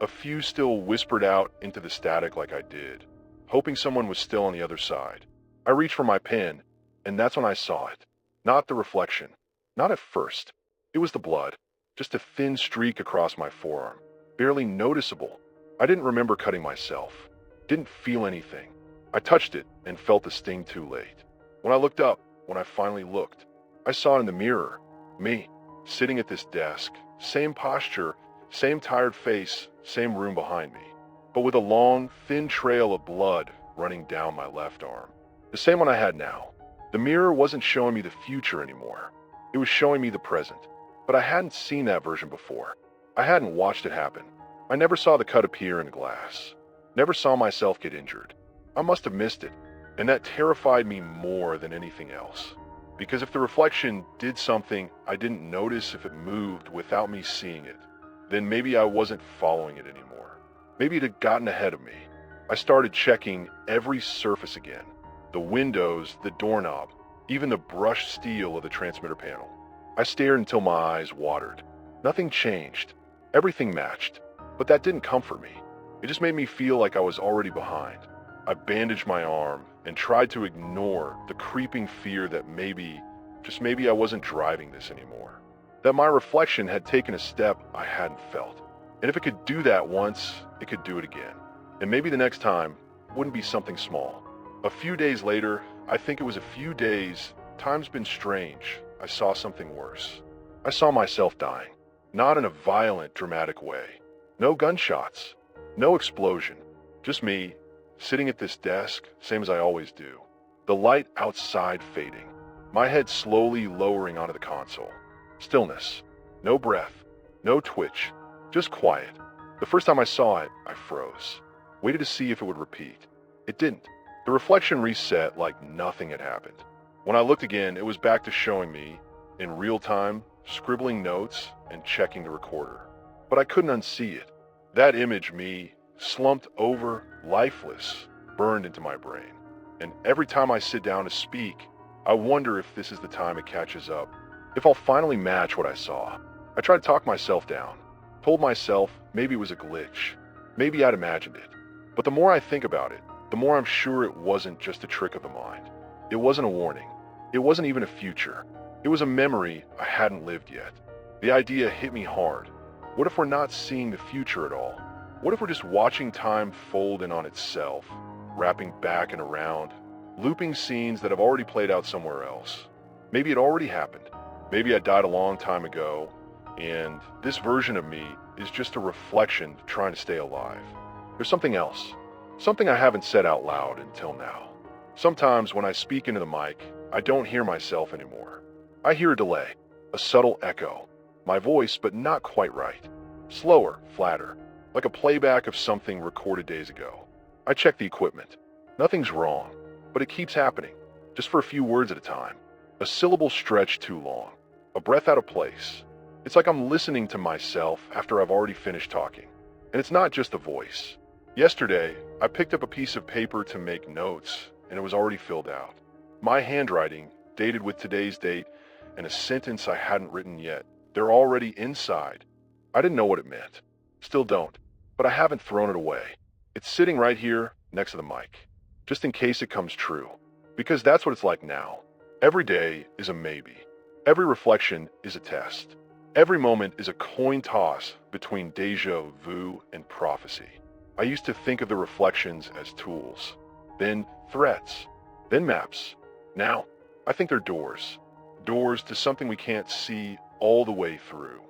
A few still whispered out into the static like I did, hoping someone was still on the other side. I reached for my pen, and that's when I saw it. Not the reflection. Not at first. It was the blood. Just a thin streak across my forearm. Barely noticeable. I didn't remember cutting myself. Didn't feel anything. I touched it and felt the sting too late. When I looked up, when I finally looked, I saw it in the mirror. Me, sitting at this desk, same posture, same tired face, same room behind me, but with a long, thin trail of blood running down my left arm. The same one I had now. The mirror wasn't showing me the future anymore. It was showing me the present. But I hadn't seen that version before. I hadn't watched it happen. I never saw the cut appear in glass. Never saw myself get injured. I must have missed it, and that terrified me more than anything else. Because if the reflection did something I didn't notice, if it moved without me seeing it, then maybe I wasn't following it anymore. Maybe it had gotten ahead of me. I started checking every surface again. The windows, the doorknob, even the brushed steel of the transmitter panel. I stared until my eyes watered. Nothing changed. Everything matched. But that didn't comfort me. It just made me feel like I was already behind. I bandaged my arm and tried to ignore the creeping fear that maybe, just maybe I wasn't driving this anymore. That my reflection had taken a step I hadn't felt. And if it could do that once, it could do it again. And maybe the next time wouldn't be something small. A few days later, I think it was a few days, time's been strange, I saw something worse. I saw myself dying. Not in a violent, dramatic way. No gunshots. No explosion. Just me, sitting at this desk, same as I always do. The light outside fading. My head slowly lowering onto the console. Stillness. No breath. No twitch. Just quiet. The first time I saw it, I froze. Waited to see if it would repeat. It didn't. The reflection reset like nothing had happened. When I looked again, it was back to showing me, in real time, scribbling notes and checking the recorder. But I couldn't unsee it. That image, me, slumped over, lifeless, burned into my brain. And every time I sit down to speak, I wonder if this is the time it catches up. If I'll finally match what I saw. I tried to talk myself down. Told myself maybe it was a glitch. Maybe I'd imagined it. But the more I think about it, the more I'm sure it wasn't just a trick of the mind. It wasn't a warning. It wasn't even a future. It was a memory I hadn't lived yet. The idea hit me hard. What if we're not seeing the future at all? What if we're just watching time fold in on itself, wrapping back and around, looping scenes that have already played out somewhere else? Maybe it already happened. Maybe I died a long time ago, and this version of me is just a reflection trying to stay alive. There's something else. Something I haven't said out loud until now. Sometimes when I speak into the mic, I don't hear myself anymore. I hear a delay, a subtle echo. My voice, but not quite right. Slower, flatter, like a playback of something recorded days ago. I check the equipment. Nothing's wrong, but it keeps happening, just for a few words at a time. A syllable stretched too long, a breath out of place. It's like I'm listening to myself after I've already finished talking. And it's not just the voice. Yesterday, I picked up a piece of paper to make notes, and it was already filled out. My handwriting, dated with today's date, and a sentence I hadn't written yet. They're already inside. I didn't know what it meant. Still don't. But I haven't thrown it away. It's sitting right here next to the mic. Just in case it comes true. Because that's what it's like now. Every day is a maybe. Every reflection is a test. Every moment is a coin toss between deja vu and prophecy. I used to think of the reflections as tools. Then threats. Then maps. Now, I think they're doors. Doors to something we can't see all the way through.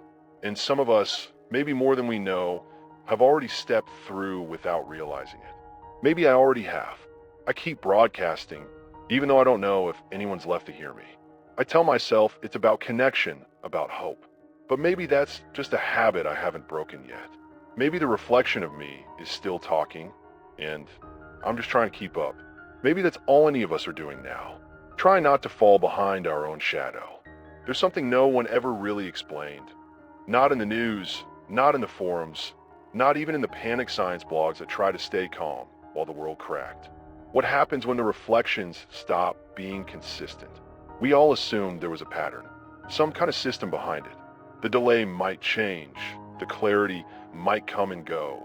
And some of us, maybe more than we know, have already stepped through without realizing it. Maybe I already have. I keep broadcasting, even though I don't know if anyone's left to hear me. I tell myself it's about connection, about hope. But maybe that's just a habit I haven't broken yet. Maybe the reflection of me is still talking, and I'm just trying to keep up. Maybe that's all any of us are doing now. Try not to fall behind our own shadow. There's something no one ever really explained. Not in the news, not in the forums, not even in the panic science blogs that try to stay calm while the world cracked. What happens when the reflections stop being consistent? We all assumed there was a pattern, some kind of system behind it. The delay might change, the clarity might come and go,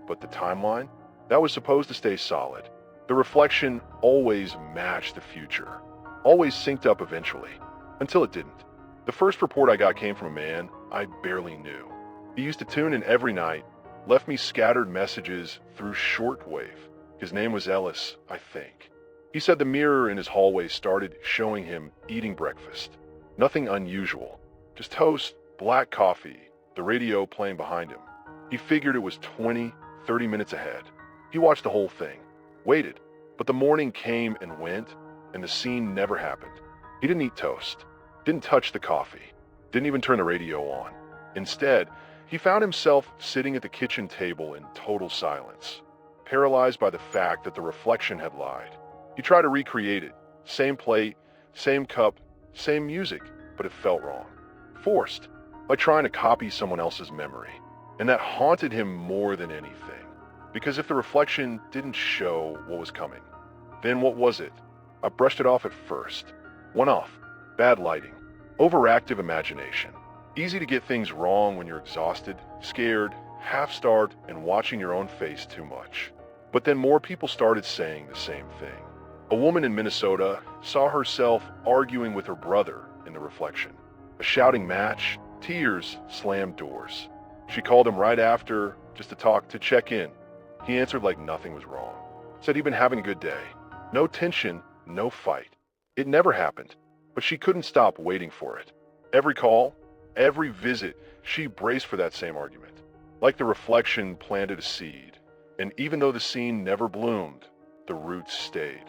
but the timeline? That was supposed to stay solid. The reflection always matched the future, always synced up eventually, until it didn't. The first report I got came from a man I barely knew. He used to tune in every night, left me scattered messages through shortwave. His name was Ellis, I think. He said the mirror in his hallway started showing him eating breakfast. Nothing unusual. Just toast, black coffee, the radio playing behind him. He figured it was 20, 30 minutes ahead. He watched the whole thing, waited, but the morning came and went, and the scene never happened. He didn't eat toast, didn't touch the coffee, didn't even turn the radio on. Instead, he found himself sitting at the kitchen table in total silence, paralyzed by the fact that the reflection had lied. He tried to recreate it, same plate, same cup, same music, but it felt wrong. Forced, like trying to copy someone else's memory. And that haunted him more than anything. Because if the reflection didn't show what was coming, then what was it? I brushed it off at first. One off. Bad lighting. Overactive imagination. Easy to get things wrong when you're exhausted, scared, half-starved, and watching your own face too much. But then more people started saying the same thing. A woman in Minnesota saw herself arguing with her brother in the reflection. A shouting match, tears slammed doors. She called him right after, just to talk, to check in. He answered like nothing was wrong. Said he'd been having a good day. No tension, no fight. It never happened, but she couldn't stop waiting for it. Every call, every visit, she braced for that same argument. Like the reflection planted a seed, and even though the scene never bloomed, the roots stayed.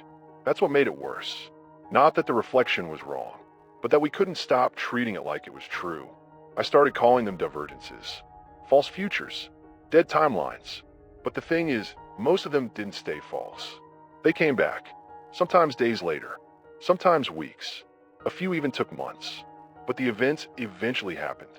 That's what made it worse. Not that the reflection was wrong, but that we couldn't stop treating it like it was true. I started calling them divergences, false futures, dead timelines. But the thing is, most of them didn't stay false. They came back, sometimes days later, sometimes weeks. A few even took months. But the events eventually happened.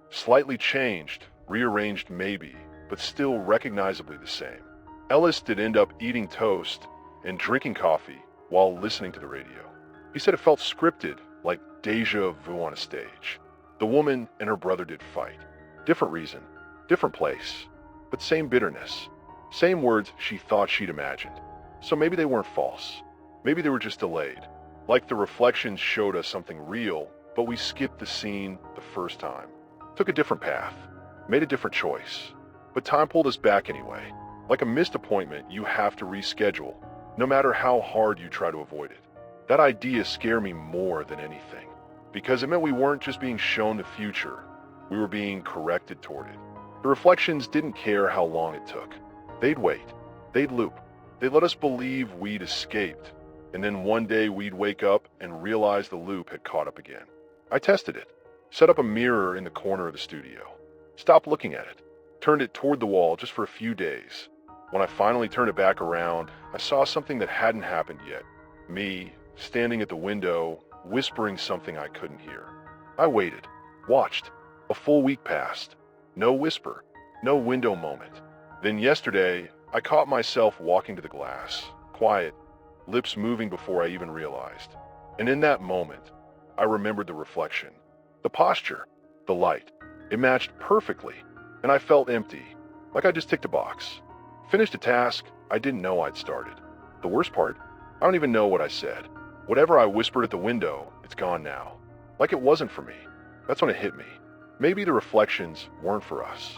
Slightly changed, rearranged maybe, but still recognizably the same. Ellis did end up eating toast and drinking coffee while listening to the radio. He said it felt scripted, like deja vu on a stage. The woman and her brother did fight. Different reason, different place, but same bitterness. Same words she thought she'd imagined. So maybe they weren't false. Maybe they were just delayed. Like the reflections showed us something real, but we skipped the scene the first time. Took a different path. Made a different choice. But time pulled us back anyway. Like a missed appointment you have to reschedule, no matter how hard you try to avoid it. That idea scared me more than anything, because it meant we weren't just being shown the future, we were being corrected toward it. The reflections didn't care how long it took. They'd wait. They'd loop. They'd let us believe we'd escaped, and then one day we'd wake up and realize the loop had caught up again. I tested it. Set up a mirror in the corner of the studio. Stopped looking at it. Turned it toward the wall just for a few days. When I finally turned it back around, I saw something that hadn't happened yet. Me, standing at the window, whispering something I couldn't hear. I waited, watched. A full week passed. No whisper, no window moment. Then yesterday, I caught myself walking to the glass, quiet, lips moving before I even realized. And in that moment, I remembered the reflection, the posture, the light. It matched perfectly, and I felt empty, like I just ticked a box. Finished a task I didn't know I'd started. The worst part, I don't even know what I said. Whatever I whispered at the window, it's gone now. Like it wasn't for me. That's when it hit me. Maybe the reflections weren't for us.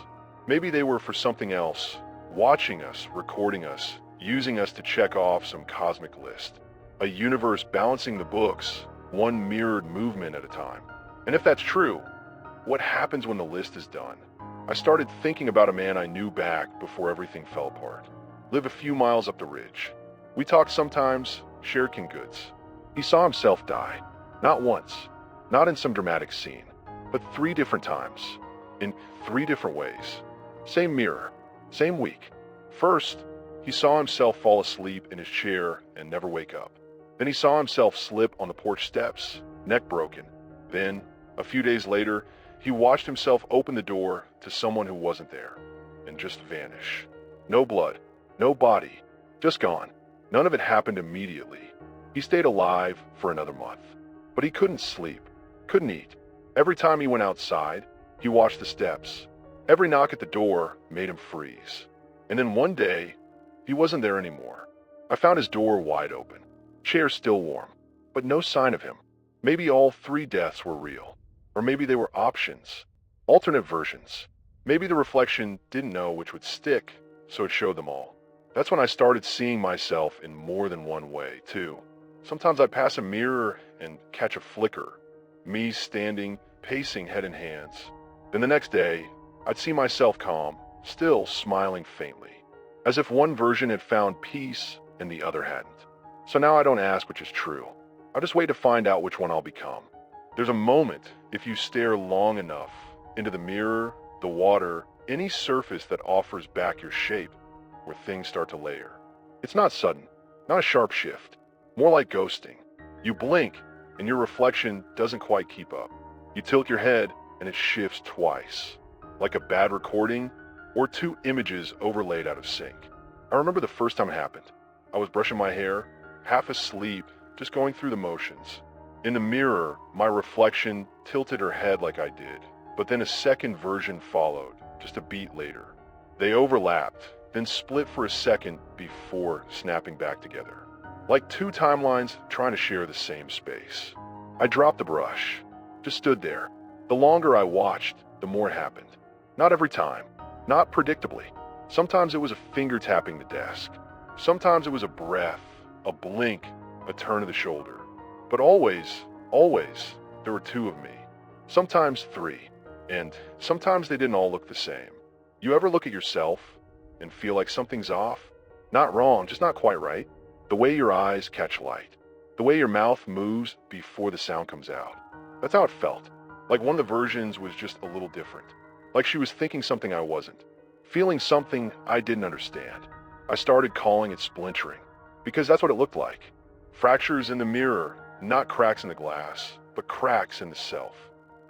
Maybe they were for something else, watching us, recording us, using us to check off some cosmic list. A universe balancing the books, one mirrored movement at a time. And if that's true, what happens when the list is done? I started thinking about a man I knew back before everything fell apart. Live a few miles up the ridge. We talked sometimes, shared canned goods. He saw himself die. Not once, not in some dramatic scene, but 3 different times, in 3 different ways. Same mirror, same week. First, he saw himself fall asleep in his chair and never wake up. Then he saw himself slip on the porch steps, neck broken. Then, a few days later, he watched himself open the door to someone who wasn't there and just vanish. No blood, no body, just gone. None of it happened immediately. He stayed alive for another month, but he couldn't sleep, couldn't eat. Every time he went outside, he watched the steps. Every knock at the door made him freeze. And then one day, he wasn't there anymore. I found his door wide open, chair still warm, but no sign of him. Maybe all 3 deaths were real. Or maybe they were options, alternate versions. Maybe the reflection didn't know which would stick, so it showed them all. That's when I started seeing myself in more than one way, too. Sometimes I'd pass a mirror and catch a flicker. Me standing, pacing head in hands. Then the next day, I'd see myself calm, still smiling faintly, as if one version had found peace and the other hadn't. So now I don't ask which is true. I just wait to find out which one I'll become. There's a moment, if you stare long enough, into the mirror, the water, any surface that offers back your shape, where things start to layer. It's not sudden, not a sharp shift, more like ghosting. You blink, and your reflection doesn't quite keep up. You tilt your head, and it shifts twice, like a bad recording or two images overlaid out of sync. I remember the first time it happened. I was brushing my hair, half asleep, just going through the motions. In the mirror, my reflection tilted her head like I did, but then a second version followed, just a beat later. They overlapped, then split for a second before snapping back together, like two timelines trying to share the same space. I dropped the brush, just stood there. The longer I watched, the more happened. Not every time, not predictably. Sometimes it was a finger tapping the desk. Sometimes it was a breath, a blink, a turn of the shoulder. But always, there were two of me. Sometimes three. And sometimes they didn't all look the same. You ever look at yourself and feel like something's off? Not wrong, just not quite right. The way your eyes catch light. The way your mouth moves before the sound comes out. That's how it felt. Like one of the versions was just a little different. Like she was thinking something I wasn't. Feeling something I didn't understand. I started calling it splintering, because that's what it looked like. Fractures in the mirror, not cracks in the glass, but cracks in the self.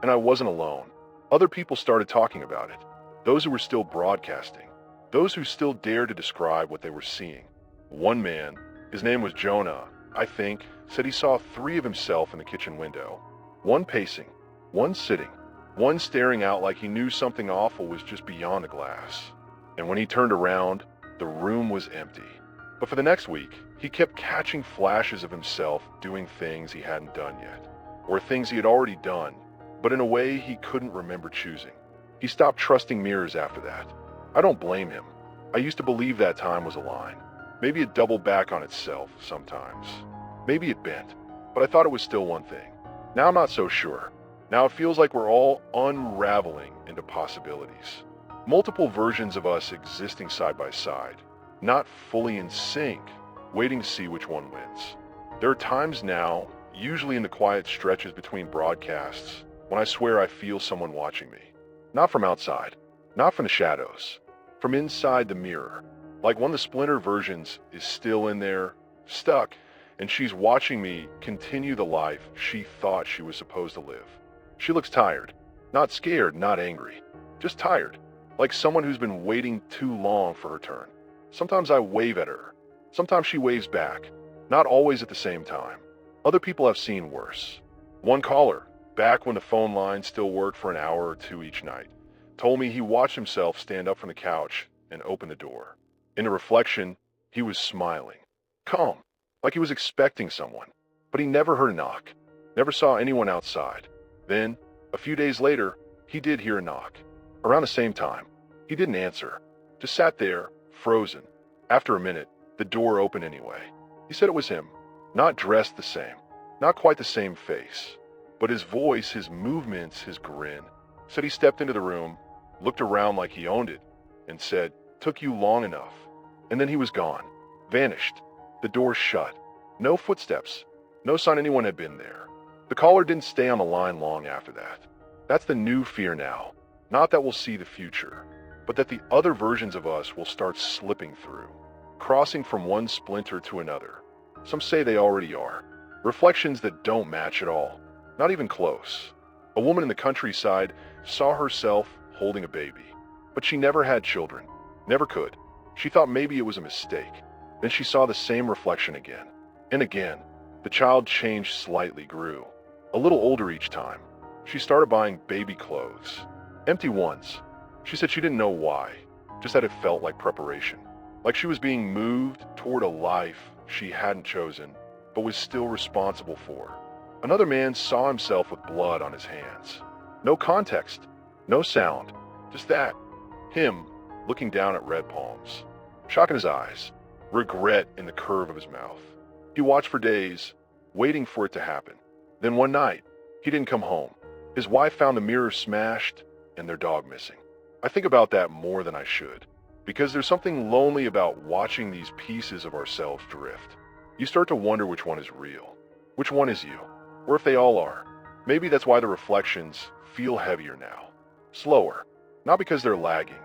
And I wasn't alone. Other people started talking about it. Those who were still broadcasting. Those who still dared to describe what they were seeing. One man, his name was Jonah, I think, said he saw three of himself in the kitchen window. One pacing, one sitting, one staring out like he knew something awful was just beyond the glass. And when he turned around, the room was empty. But for the next week, he kept catching flashes of himself doing things he hadn't done yet, or things he had already done, but in a way he couldn't remember choosing. He stopped trusting mirrors after that. I don't blame him. I used to believe that time was a line. Maybe it doubled back on itself sometimes. Maybe it bent, but I thought it was still one thing. Now I'm not so sure. Now it feels like we're all unraveling into possibilities. Multiple versions of us existing side by side, not fully in sync, waiting to see which one wins. There are times now, usually in the quiet stretches between broadcasts, when I swear I feel someone watching me. Not from outside, not from the shadows, from inside the mirror. Like one of the Splinter versions is still in there, stuck, and she's watching me continue the life she thought she was supposed to live. She looks tired, not scared, not angry, just tired, like someone who's been waiting too long for her turn. Sometimes I wave at her. Sometimes she waves back, not always at the same time. Other people have seen worse. One caller, back when the phone line still worked for an hour or two each night, told me he watched himself stand up from the couch and open the door. In the reflection, he was smiling, calm, like he was expecting someone, but he never heard a knock, never saw anyone outside. Then, a few days later, he did hear a knock. Around the same time, he didn't answer, just sat there, frozen. After a minute, the door opened anyway. He said it was him, not dressed the same, not quite the same face, but his voice, his movements, his grin. Said he stepped into the room, looked around like he owned it, and said, "Took you long enough." And then he was gone, vanished. The door shut. No footsteps, no sign anyone had been there. The caller didn't stay on the line long after that. That's the new fear now. Not that we'll see the future, but that the other versions of us will start slipping through, crossing from one splinter to another. Some say they already are. Reflections that don't match at all, not even close. A woman in the countryside saw herself holding a baby, but she never had children, never could. She thought maybe it was a mistake. Then she saw the same reflection again, and again. The child changed slightly, grew, a little older each time. She started buying baby clothes, empty ones. She said she didn't know why, just that it felt like preparation, like she was being moved toward a life she hadn't chosen, but was still responsible for. Another man saw himself with blood on his hands. No context, no sound, just that. Him looking down at red palms, shock in his eyes, regret in the curve of his mouth. He watched for days, waiting for it to happen. Then one night, he didn't come home. His wife found the mirror smashed and their dog missing. I think about that more than I should, because there's something lonely about watching these pieces of ourselves drift. You start to wonder which one is real, which one is you, or if they all are. Maybe that's why the reflections feel heavier now, slower, not because they're lagging,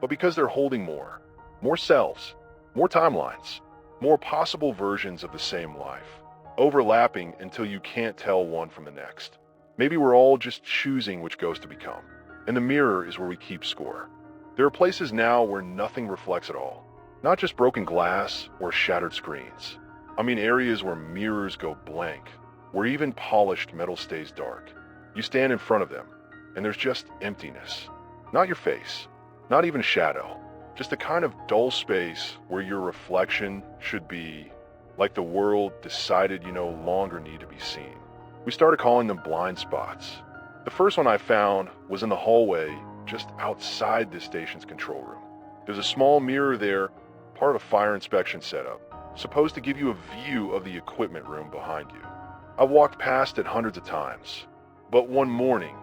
but because they're holding more selves, more timelines, more possible versions of the same life, overlapping until you can't tell one from the next. Maybe we're all just choosing which ghost to become, and the mirror is where we keep score. There are places now where nothing reflects at all, not just broken glass or shattered screens. I mean areas where mirrors go blank, where even polished metal stays dark. You stand in front of them, and there's just emptiness. Not your face, not even shadow, just a kind of dull space where your reflection should be, like the world decided you no longer need to be seen. We started calling them blind spots. The first one I found was in the hallway just outside this station's control room. There's a small mirror there, part of a fire inspection setup, supposed to give you a view of the equipment room behind you. I've walked past it hundreds of times, but one morning,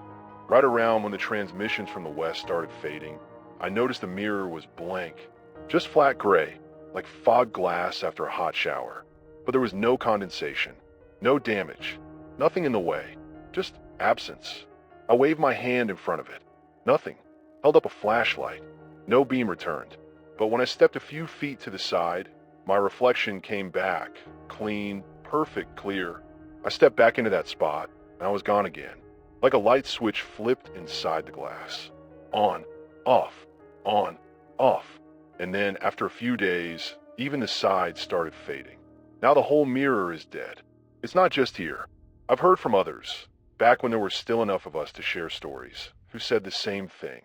right around when the transmissions from the west started fading, I noticed the mirror was blank, just flat gray, like fog glass after a hot shower. But there was no condensation, no damage, nothing in the way, just absence. I waved my hand in front of it. Nothing. Held up a flashlight. No beam returned. But when I stepped a few feet to the side, my reflection came back, clean, perfect, clear. I stepped back into that spot, and I was gone again, like a light switch flipped inside the glass. On, off, on, off. And then, after a few days, even the sides started fading. Now the whole mirror is dead. It's not just here. I've heard from others, back when there were still enough of us to share stories, who said the same thing.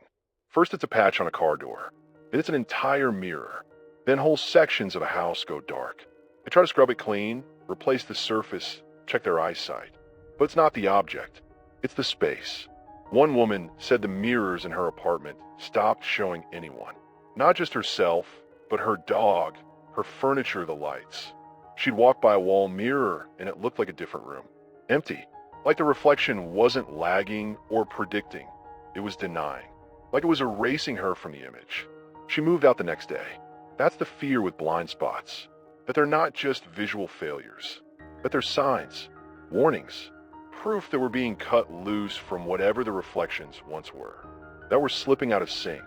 First it's a patch on a car door, then it's an entire mirror, then whole sections of a house go dark. They try to scrub it clean, replace the surface, check their eyesight. But it's not the object, it's the space. One woman said the mirrors in her apartment stopped showing anyone. Not just herself, but her dog, her furniture, the lights. She'd walk by a wall mirror and it looked like a different room. Empty. Like the reflection wasn't lagging or predicting. It was denying. Like it was erasing her from the image. She moved out the next day. That's the fear with blind spots. That they're not just visual failures. That they're signs, warnings, proof that we're being cut loose from whatever the reflections once were. That we're slipping out of sync,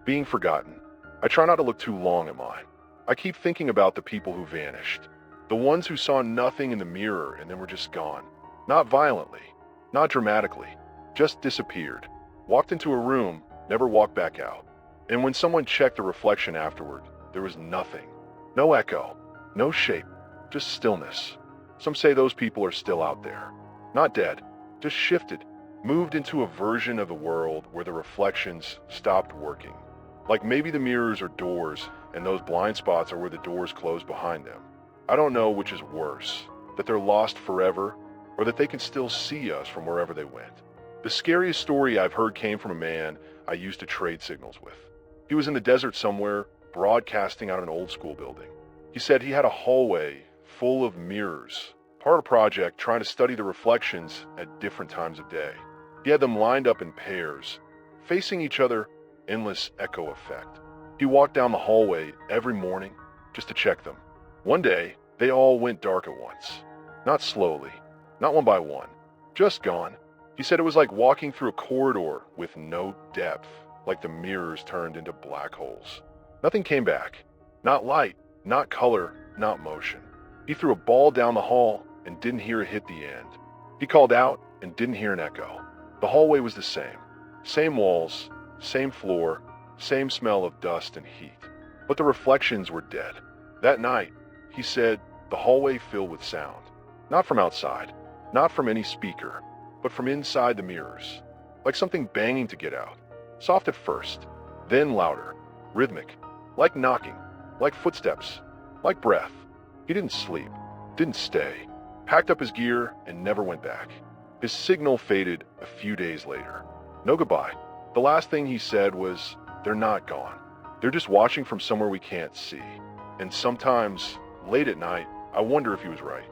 being forgotten. I try not to look too long at mine. I keep thinking about the people who vanished. The ones who saw nothing in the mirror and then were just gone. Not violently, not dramatically, just disappeared. Walked into a room, never walked back out. And when someone checked the reflection afterward, there was nothing. No echo, no shape, just stillness. Some say those people are still out there. Not dead, just shifted, moved into a version of the world where the reflections stopped working. Like maybe the mirrors are doors and those blind spots are where the doors close behind them. I don't know which is worse, that they're lost forever or that they can still see us from wherever they went. The scariest story I've heard came from a man I used to trade signals with. He was in the desert somewhere, broadcasting out of an old school building. He said he had a hallway full of mirrors, part of a project trying to study the reflections at different times of day. He had them lined up in pairs, facing each other, endless echo effect. He walked down the hallway every morning just to check them. One day, they all went dark at once. Not slowly, not one by one, just gone. He said it was like walking through a corridor with no depth, like the mirrors turned into black holes. Nothing came back. Not light, not color, not motion. He threw a ball down the hall and didn't hear it hit the end. He called out and didn't hear an echo. The hallway was the same. Same walls, same floor, same smell of dust and heat. But the reflections were dead. That night, he said, the hallway filled with sound. Not from outside, not from any speaker, but from inside the mirrors. Like something banging to get out. Soft at first, then louder, rhythmic, like knocking, like footsteps, like breath. He didn't sleep, didn't stay, packed up his gear and never went back. His signal faded a few days later. No goodbye. The last thing he said was, they're not gone. They're just watching from somewhere we can't see. And sometimes, late at night, I wonder if he was right.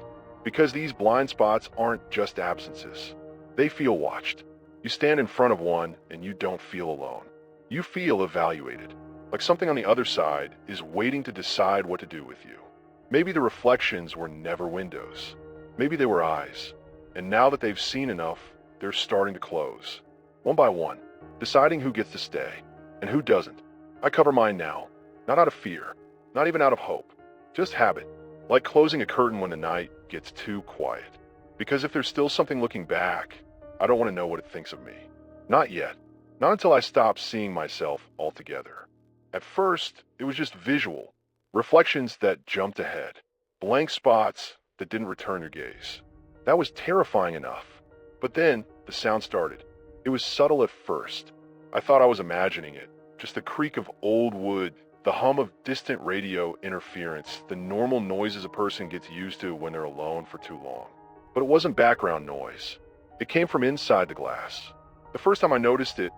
Because these blind spots aren't just absences. They feel watched. You stand in front of one and you don't feel alone. You feel evaluated, like something on the other side is waiting to decide what to do with you. Maybe the reflections were never windows. Maybe they were eyes. And now that they've seen enough, they're starting to close. One by one, deciding who gets to stay and who doesn't. I cover mine now, not out of fear, not even out of hope, just habit, like closing a curtain when the night gets too quiet. Because if there's still something looking back, I don't want to know what it thinks of me. Not yet. Not until I stop seeing myself altogether. At first, it was just visual. Reflections that jumped ahead. Blank spots that didn't return your gaze. That was terrifying enough. But then, the sound started. It was subtle at first. I thought I was imagining it. Just the creak of old wood, the hum of distant radio interference, the normal noises a person gets used to when they're alone for too long. But it wasn't background noise. It came from inside the glass. The first time I noticed it,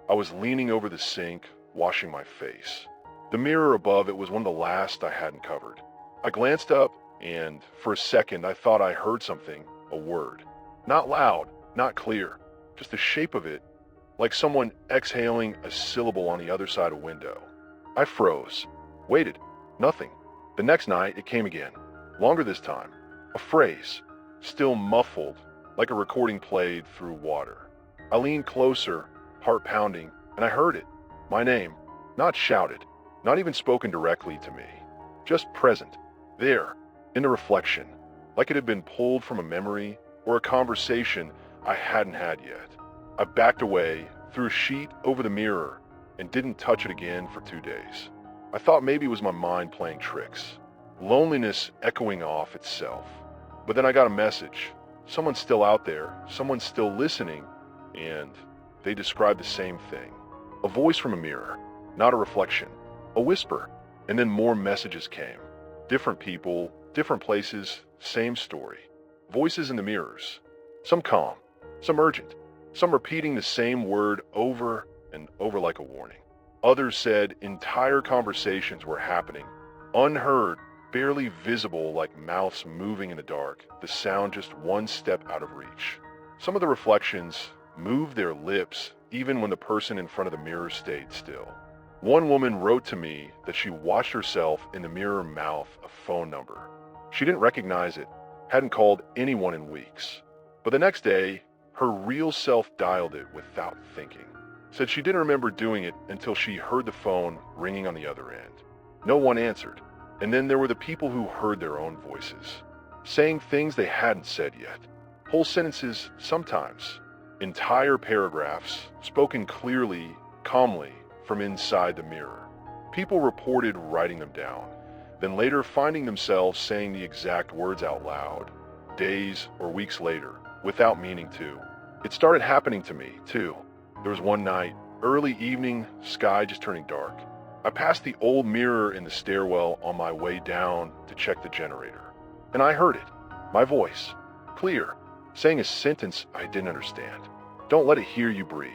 I was leaning over the sink, washing my face. The mirror above it was one of the last I hadn't covered. I glanced up, and for a second I thought I heard something, a word. Not loud, not clear, just the shape of it, like someone exhaling a syllable on the other side of a window. I froze, waited, nothing. The next night it came again, longer this time. A phrase, still muffled, like a recording played through water. I leaned closer, heart pounding, and I heard it. My name, not shouted, not even spoken directly to me. Just present, there, in the reflection, like it had been pulled from a memory or a conversation I hadn't had yet. I backed away, threw a sheet over the mirror, and didn't touch it again for 2 days. I thought maybe it was my mind playing tricks, loneliness echoing off itself. But then I got a message. Someone's still out there, someone's still listening, and they described the same thing. A voice from a mirror, not a reflection, a whisper, and then more messages came. Different people, different places, same story. Voices in the mirrors, some calm, some urgent, some repeating the same word over and over like a warning. Others said entire conversations were happening, unheard, barely visible like mouths moving in the dark, the sound just one step out of reach. Some of the reflections moved their lips even when the person in front of the mirror stayed still. One woman wrote to me that she watched herself in the mirror mouth a phone number. She didn't recognize it, hadn't called anyone in weeks. But the next day, her real self dialed it without thinking. Said she didn't remember doing it until she heard the phone ringing on the other end. No one answered. And then there were the people who heard their own voices, saying things they hadn't said yet. Whole sentences sometimes. Entire paragraphs, spoken clearly, calmly, from inside the mirror. People reported writing them down, then later finding themselves saying the exact words out loud, days or weeks later, without meaning to. It started happening to me, too. There was one night, early evening, sky just turning dark. I passed the old mirror in the stairwell on my way down to check the generator. And I heard it, my voice, clear, saying a sentence I didn't understand. Don't let it hear you breathe.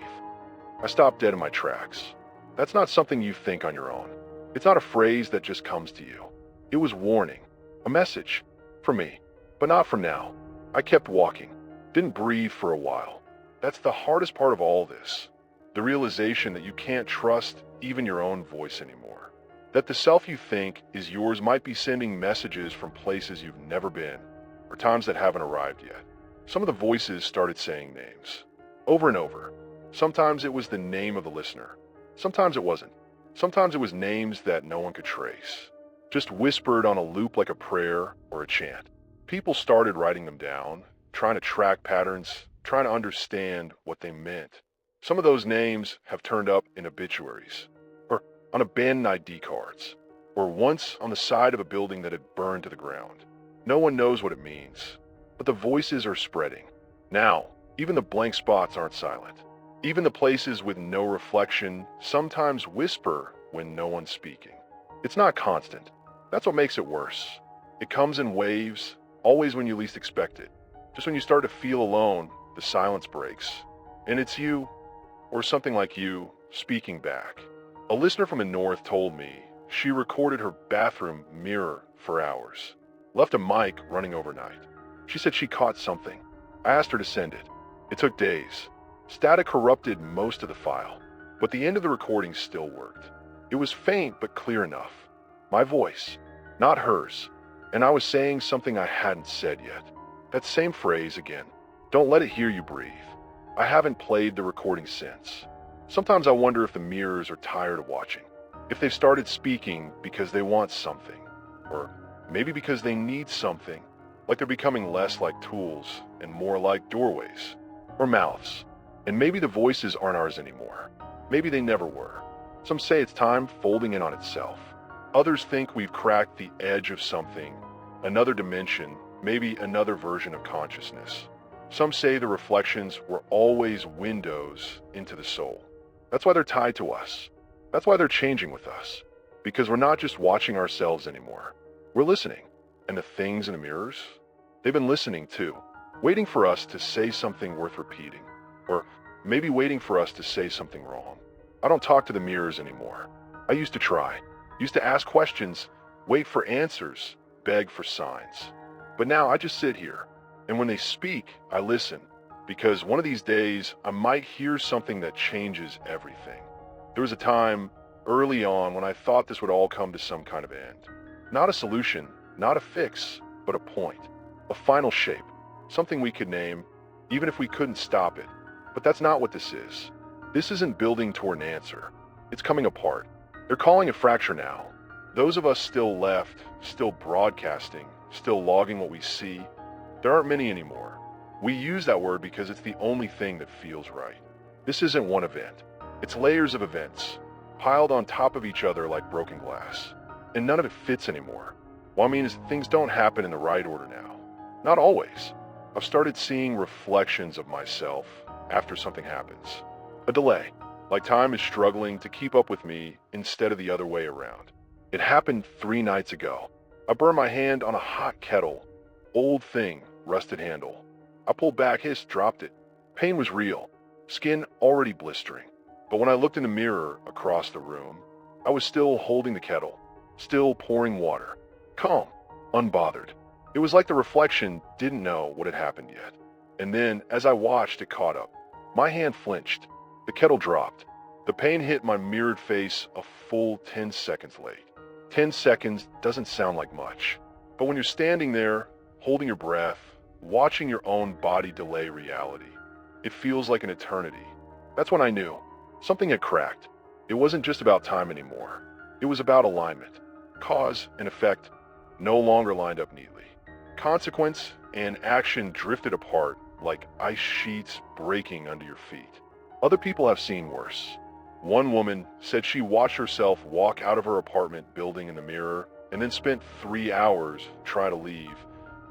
I stopped dead in my tracks. That's not something you think on your own. It's not a phrase that just comes to you. It was warning, a message, for me, but not from now. I kept walking, didn't breathe for a while. That's the hardest part of all this. The realization that you can't trust even your own voice anymore. That the self you think is yours might be sending messages from places you've never been, or times that haven't arrived yet. Some of the voices started saying names, over and over. Sometimes it was the name of the listener. Sometimes it wasn't. Sometimes it was names that no one could trace, just whispered on a loop like a prayer or a chant. People started writing them down, trying to track patterns, trying to understand what they meant. Some of those names have turned up in obituaries, or on abandoned ID cards, or once on the side of a building that had burned to the ground. No one knows what it means, but the voices are spreading. Now, even the blank spots aren't silent. Even the places with no reflection sometimes whisper when no one's speaking. It's not constant. That's what makes it worse. It comes in waves, always when you least expect it. Just when you start to feel alone, the silence breaks. And it's you, or something like you, speaking back. A listener from the north told me she recorded her bathroom mirror for hours. Left a mic running overnight. She said she caught something. I asked her to send it. It took days. Static corrupted most of the file, but the end of the recording still worked. It was faint but clear enough. My voice, not hers, and I was saying something I hadn't said yet. That same phrase again. Don't let it hear you breathe. I haven't played the recording since. Sometimes I wonder if the mirrors are tired of watching. If they've started speaking because they want something, or maybe because they need something, like they're becoming less like tools and more like doorways, or mouths. And maybe the voices aren't ours anymore. Maybe they never were. Some say it's time folding in on itself. Others think we've cracked the edge of something, another dimension, maybe another version of consciousness. Some say the reflections were always windows into the soul. That's why they're tied to us. That's why they're changing with us. Because we're not just watching ourselves anymore. We're listening. And the things in the mirrors? They've been listening too, waiting for us to say something worth repeating. Or maybe waiting for us to say something wrong. I don't talk to the mirrors anymore. I used to try. Used to ask questions, wait for answers, beg for signs. But now I just sit here. And when they speak, I listen. Because one of these days, I might hear something that changes everything. There was a time early on when I thought this would all come to some kind of end. Not a solution, not a fix, but a point. A final shape. Something we could name, even if we couldn't stop it. But that's not what this is. This isn't building toward an answer. It's coming apart. They're calling it fracture now. Those of us still left, still broadcasting, still logging what we see, there aren't many anymore. We use that word because it's the only thing that feels right. This isn't one event. It's layers of events, piled on top of each other like broken glass. And none of it fits anymore. What I mean is things don't happen in the right order now. Not always. I've started seeing reflections of myself after something happens. A delay, like time is struggling to keep up with me instead of the other way around. It happened 3 nights ago. I burned my hand on a hot kettle. Old thing, rusted handle. I pulled back, hissed, dropped it. Pain was real, skin already blistering. But when I looked in the mirror across the room, I was still holding the kettle, still pouring water. Calm, unbothered. It was like the reflection didn't know what had happened yet. And then, as I watched, it caught up. My hand flinched. The kettle dropped. The pain hit my mirrored face a full 10 seconds late. 10 seconds doesn't sound like much. But when you're standing there, holding your breath, watching your own body delay reality, it feels like an eternity. That's when I knew. Something had cracked. It wasn't just about time anymore. It was about alignment. Cause and effect no longer lined up neatly. Consequence and action drifted apart like ice sheets breaking under your feet. Other people have seen worse. One woman said she watched herself walk out of her apartment building in the mirror and then spent 3 hours trying to leave,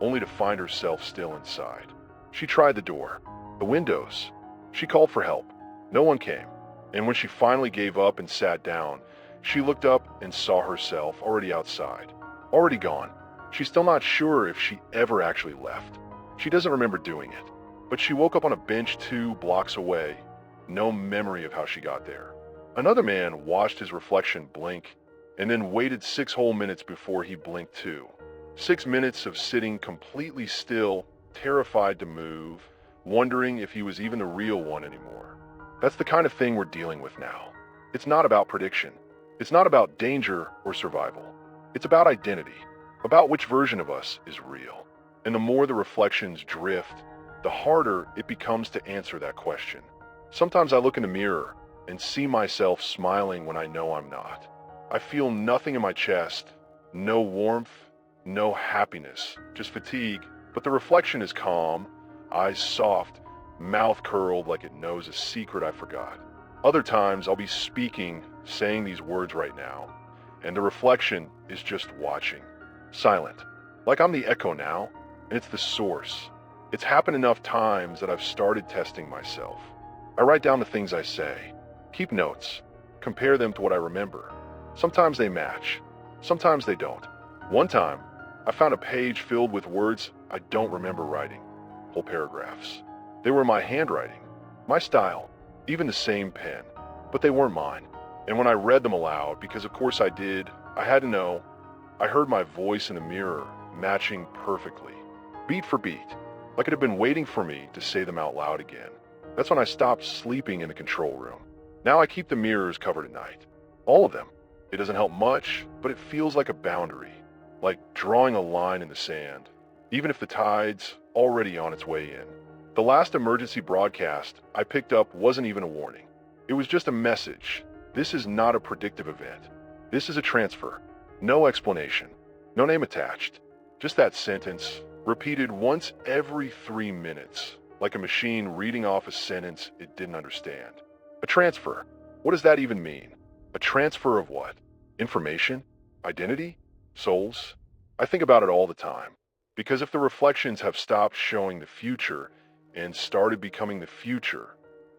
only to find herself still inside. She tried the door, the windows. She called for help. No one came. And when she finally gave up and sat down, she looked up and saw herself already outside, already gone. She's still not sure if she ever actually left. She doesn't remember doing it, but she woke up on a bench 2 blocks away. No memory of how she got there. Another man watched his reflection blink and then waited 6 whole minutes before he blinked too. 6 minutes of sitting completely still, terrified to move, wondering if he was even the real one anymore. That's the kind of thing we're dealing with now. It's not about prediction. It's not about danger or survival. It's about identity, about which version of us is real. And the more the reflections drift, the harder it becomes to answer that question. Sometimes I look in the mirror and see myself smiling when I know I'm not. I feel nothing in my chest, no warmth, no happiness, just fatigue, but the reflection is calm, eyes soft, mouth curled like it knows a secret I forgot. Other times I'll be speaking, saying these words right now, and the reflection is just watching, silent, like I'm the echo now, and it's the source. It's happened enough times that I've started testing myself. I write down the things I say, keep notes, compare them to what I remember. Sometimes they match, sometimes they don't. One time, I found a page filled with words I don't remember writing, whole paragraphs. They were my handwriting, my style, even the same pen, but they weren't mine. And when I read them aloud, because of course I did, I had to know, I heard my voice in the mirror matching perfectly, beat for beat, like it had been waiting for me to say them out loud again. That's when I stopped sleeping in the control room. Now I keep the mirrors covered at night. All of them. It doesn't help much, but it feels like a boundary, like drawing a line in the sand, even if the tide's already on its way in. The last emergency broadcast I picked up wasn't even a warning. It was just a message. This is not a predictive event. This is a transfer. No explanation. No name attached. Just that sentence, repeated once every 3 minutes, like a machine reading off a sentence it didn't understand. A transfer. What does that even mean? A transfer of what? Information? Identity? Souls? I think about it all the time. Because if the reflections have stopped showing the future and started becoming the future,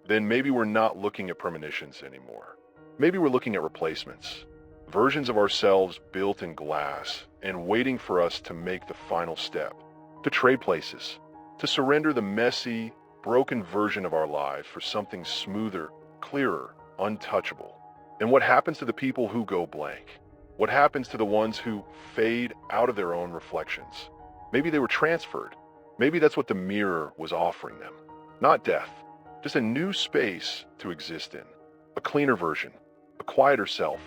then maybe we're not looking at premonitions anymore. Maybe we're looking at replacements. Versions of ourselves built in glass and waiting for us to make the final step. To trade places. To surrender the messy, broken version of our lives for something smoother, clearer, untouchable. And what happens to the people who go blank? What happens to the ones who fade out of their own reflections? Maybe they were transferred. Maybe that's what the mirror was offering them. Not death, just a new space to exist in. A cleaner version, a quieter self.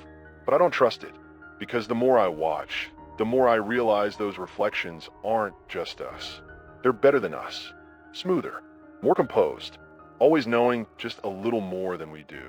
But I don't trust it, because the more I watch, the more I realize those reflections aren't just us. They're better than us, smoother, more composed, always knowing just a little more than we do.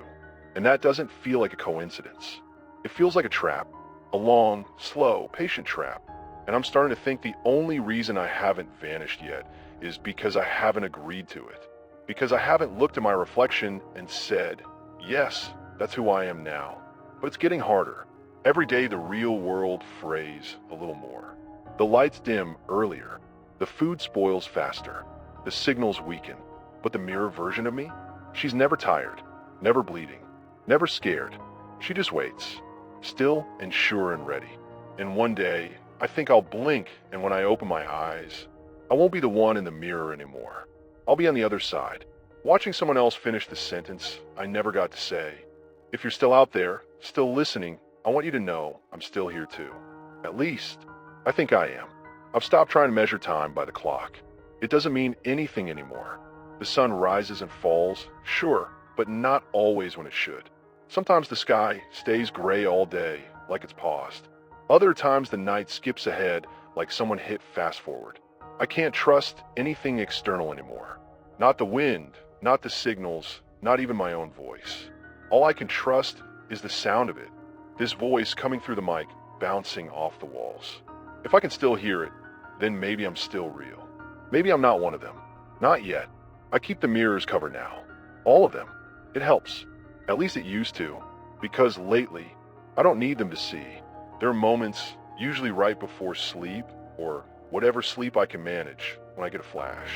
And that doesn't feel like a coincidence. It feels like a trap, a long, slow, patient trap. And I'm starting to think the only reason I haven't vanished yet is because I haven't agreed to it. Because I haven't looked at my reflection and said, yes, that's who I am now. But it's getting harder. Every day the real world frays a little more. The lights dim earlier. The food spoils faster. The signals weaken. But the mirror version of me? She's never tired, never bleeding, never scared. She just waits, still and sure and ready. And one day, I think I'll blink, and when I open my eyes, I won't be the one in the mirror anymore. I'll be on the other side, watching someone else finish the sentence I never got to say. If you're still out there, still listening, I want you to know I'm still here too. At least, I think I am. I've stopped trying to measure time by the clock. It doesn't mean anything anymore. The sun rises and falls, sure, but not always when it should. Sometimes the sky stays gray all day, like it's paused. Other times the night skips ahead, like someone hit fast forward. I can't trust anything external anymore. Not the wind, not the signals, not even my own voice. All I can trust is the sound of it. This voice coming through the mic, bouncing off the walls. If I can still hear it, then maybe I'm still real. Maybe I'm not one of them. Not yet. I keep the mirrors covered now. All of them. It helps. At least it used to. Because lately, I don't need them to see. There are moments, usually right before sleep, or whatever sleep I can manage, when I get a flash.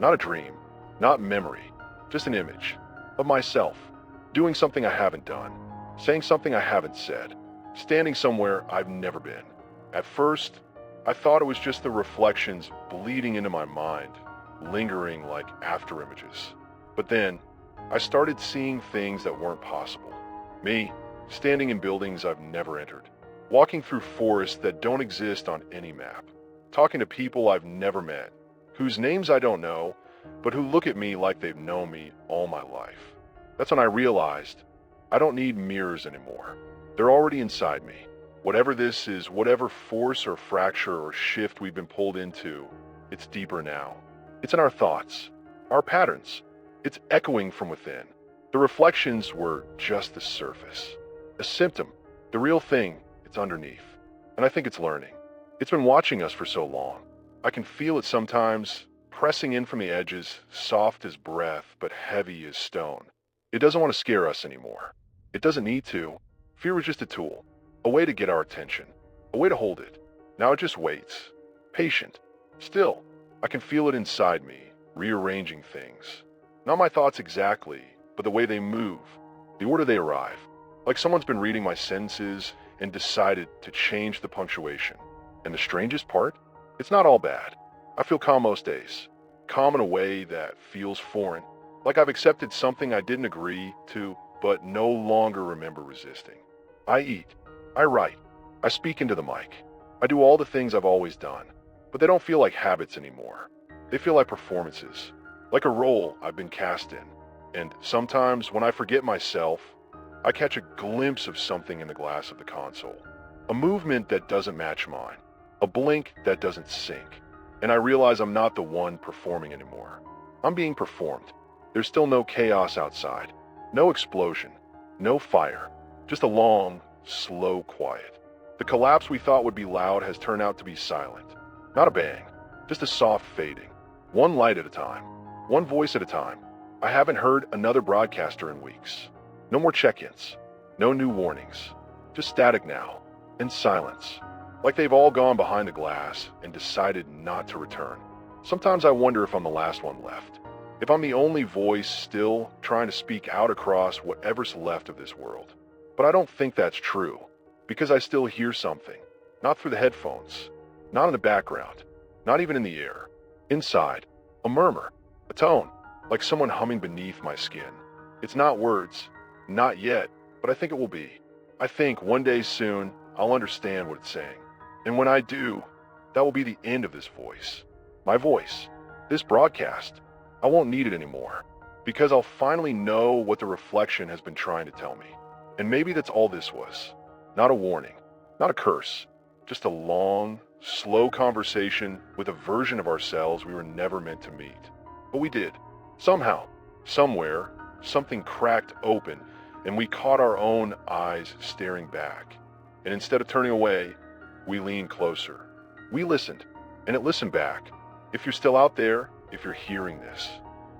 Not a dream. Not memory. Just an image. Of myself. Doing something I haven't done. Saying something I haven't said. Standing somewhere I've never been. At first, I thought it was just the reflections bleeding into my mind, lingering like after images. But then, I started seeing things that weren't possible. Me, standing in buildings I've never entered. Walking through forests that don't exist on any map. Talking to people I've never met, whose names I don't know, but who look at me like they've known me all my life. That's when I realized I don't need mirrors anymore. They're already inside me. Whatever this is, whatever force or fracture or shift we've been pulled into, it's deeper now. It's in our thoughts, our patterns. It's echoing from within. The reflections were just the surface. A symptom. The real thing, it's underneath. And I think it's learning. It's been watching us for so long. I can feel it sometimes, pressing in from the edges, soft as breath, but heavy as stone. It doesn't want to scare us anymore. It doesn't need to. Fear was just a tool, a way to get our attention, a way to hold it. Now it just waits, patient. Still, I can feel it inside me, rearranging things. Not my thoughts exactly, but the way they move, the order they arrive. Like someone's been reading my sentences and decided to change the punctuation. And the strangest part? It's not all bad. I feel calm most days. Calm in a way that feels foreign. Like I've accepted something I didn't agree to, but no longer remember resisting. I eat. I write. I speak into the mic. I do all the things I've always done. But they don't feel like habits anymore. They feel like performances. Like a role I've been cast in. And sometimes, when I forget myself, I catch a glimpse of something in the glass of the console. A movement that doesn't match mine. A blink that doesn't sync. And I realize I'm not the one performing anymore. I'm being performed. There's still no chaos outside. No explosion. No fire. Just a long, slow quiet. The collapse we thought would be loud has turned out to be silent. Not a bang. Just a soft fading. One light at a time. One voice at a time. I haven't heard another broadcaster in weeks. No more check-ins. No new warnings. Just static now. And silence. Like they've all gone behind the glass and decided not to return. Sometimes I wonder if I'm the last one left. If I'm the only voice still trying to speak out across whatever's left of this world. But I don't think that's true. Because I still hear something. Not through the headphones. Not in the background. Not even in the air. Inside. A murmur. A tone. Like someone humming beneath my skin. It's not words. Not yet. But I think it will be. I think one day soon, I'll understand what it's saying. And when I do, that will be the end of this voice. My voice. This broadcast. I won't need it anymore. Because I'll finally know what the reflection has been trying to tell me. And maybe that's all this was. Not a warning. Not a curse. Just a long, slow conversation with a version of ourselves we were never meant to meet. But we did. Somehow, somewhere, something cracked open and we caught our own eyes staring back. And instead of turning away, we leaned closer. We listened, and it listened back. If you're still out there, if you're hearing this,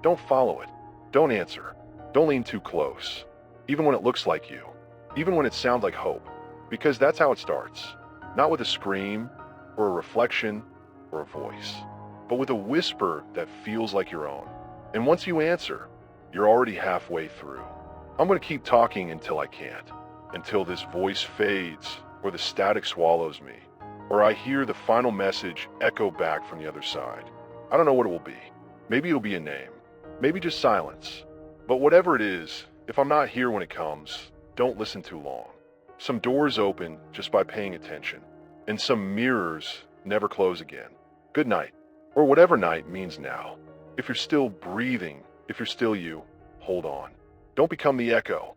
don't follow it. Don't answer. Don't lean too close. Even when it looks like you. Even when it sounds like hope. Because that's how it starts. Not with a scream, or a reflection, or a voice. But with a whisper that feels like your own. And once you answer, you're already halfway through. I'm going to keep talking until I can't. Until this voice fades, or the static swallows me, or I hear the final message echo back from the other side. I don't know what it will be. Maybe it'll be a name. Maybe just silence. But whatever it is, if I'm not here when it comes, don't listen too long. Some doors open just by paying attention, and some mirrors never close again. Good night, or whatever night means now. If you're still breathing, if you're still you, hold on. Don't become the echo.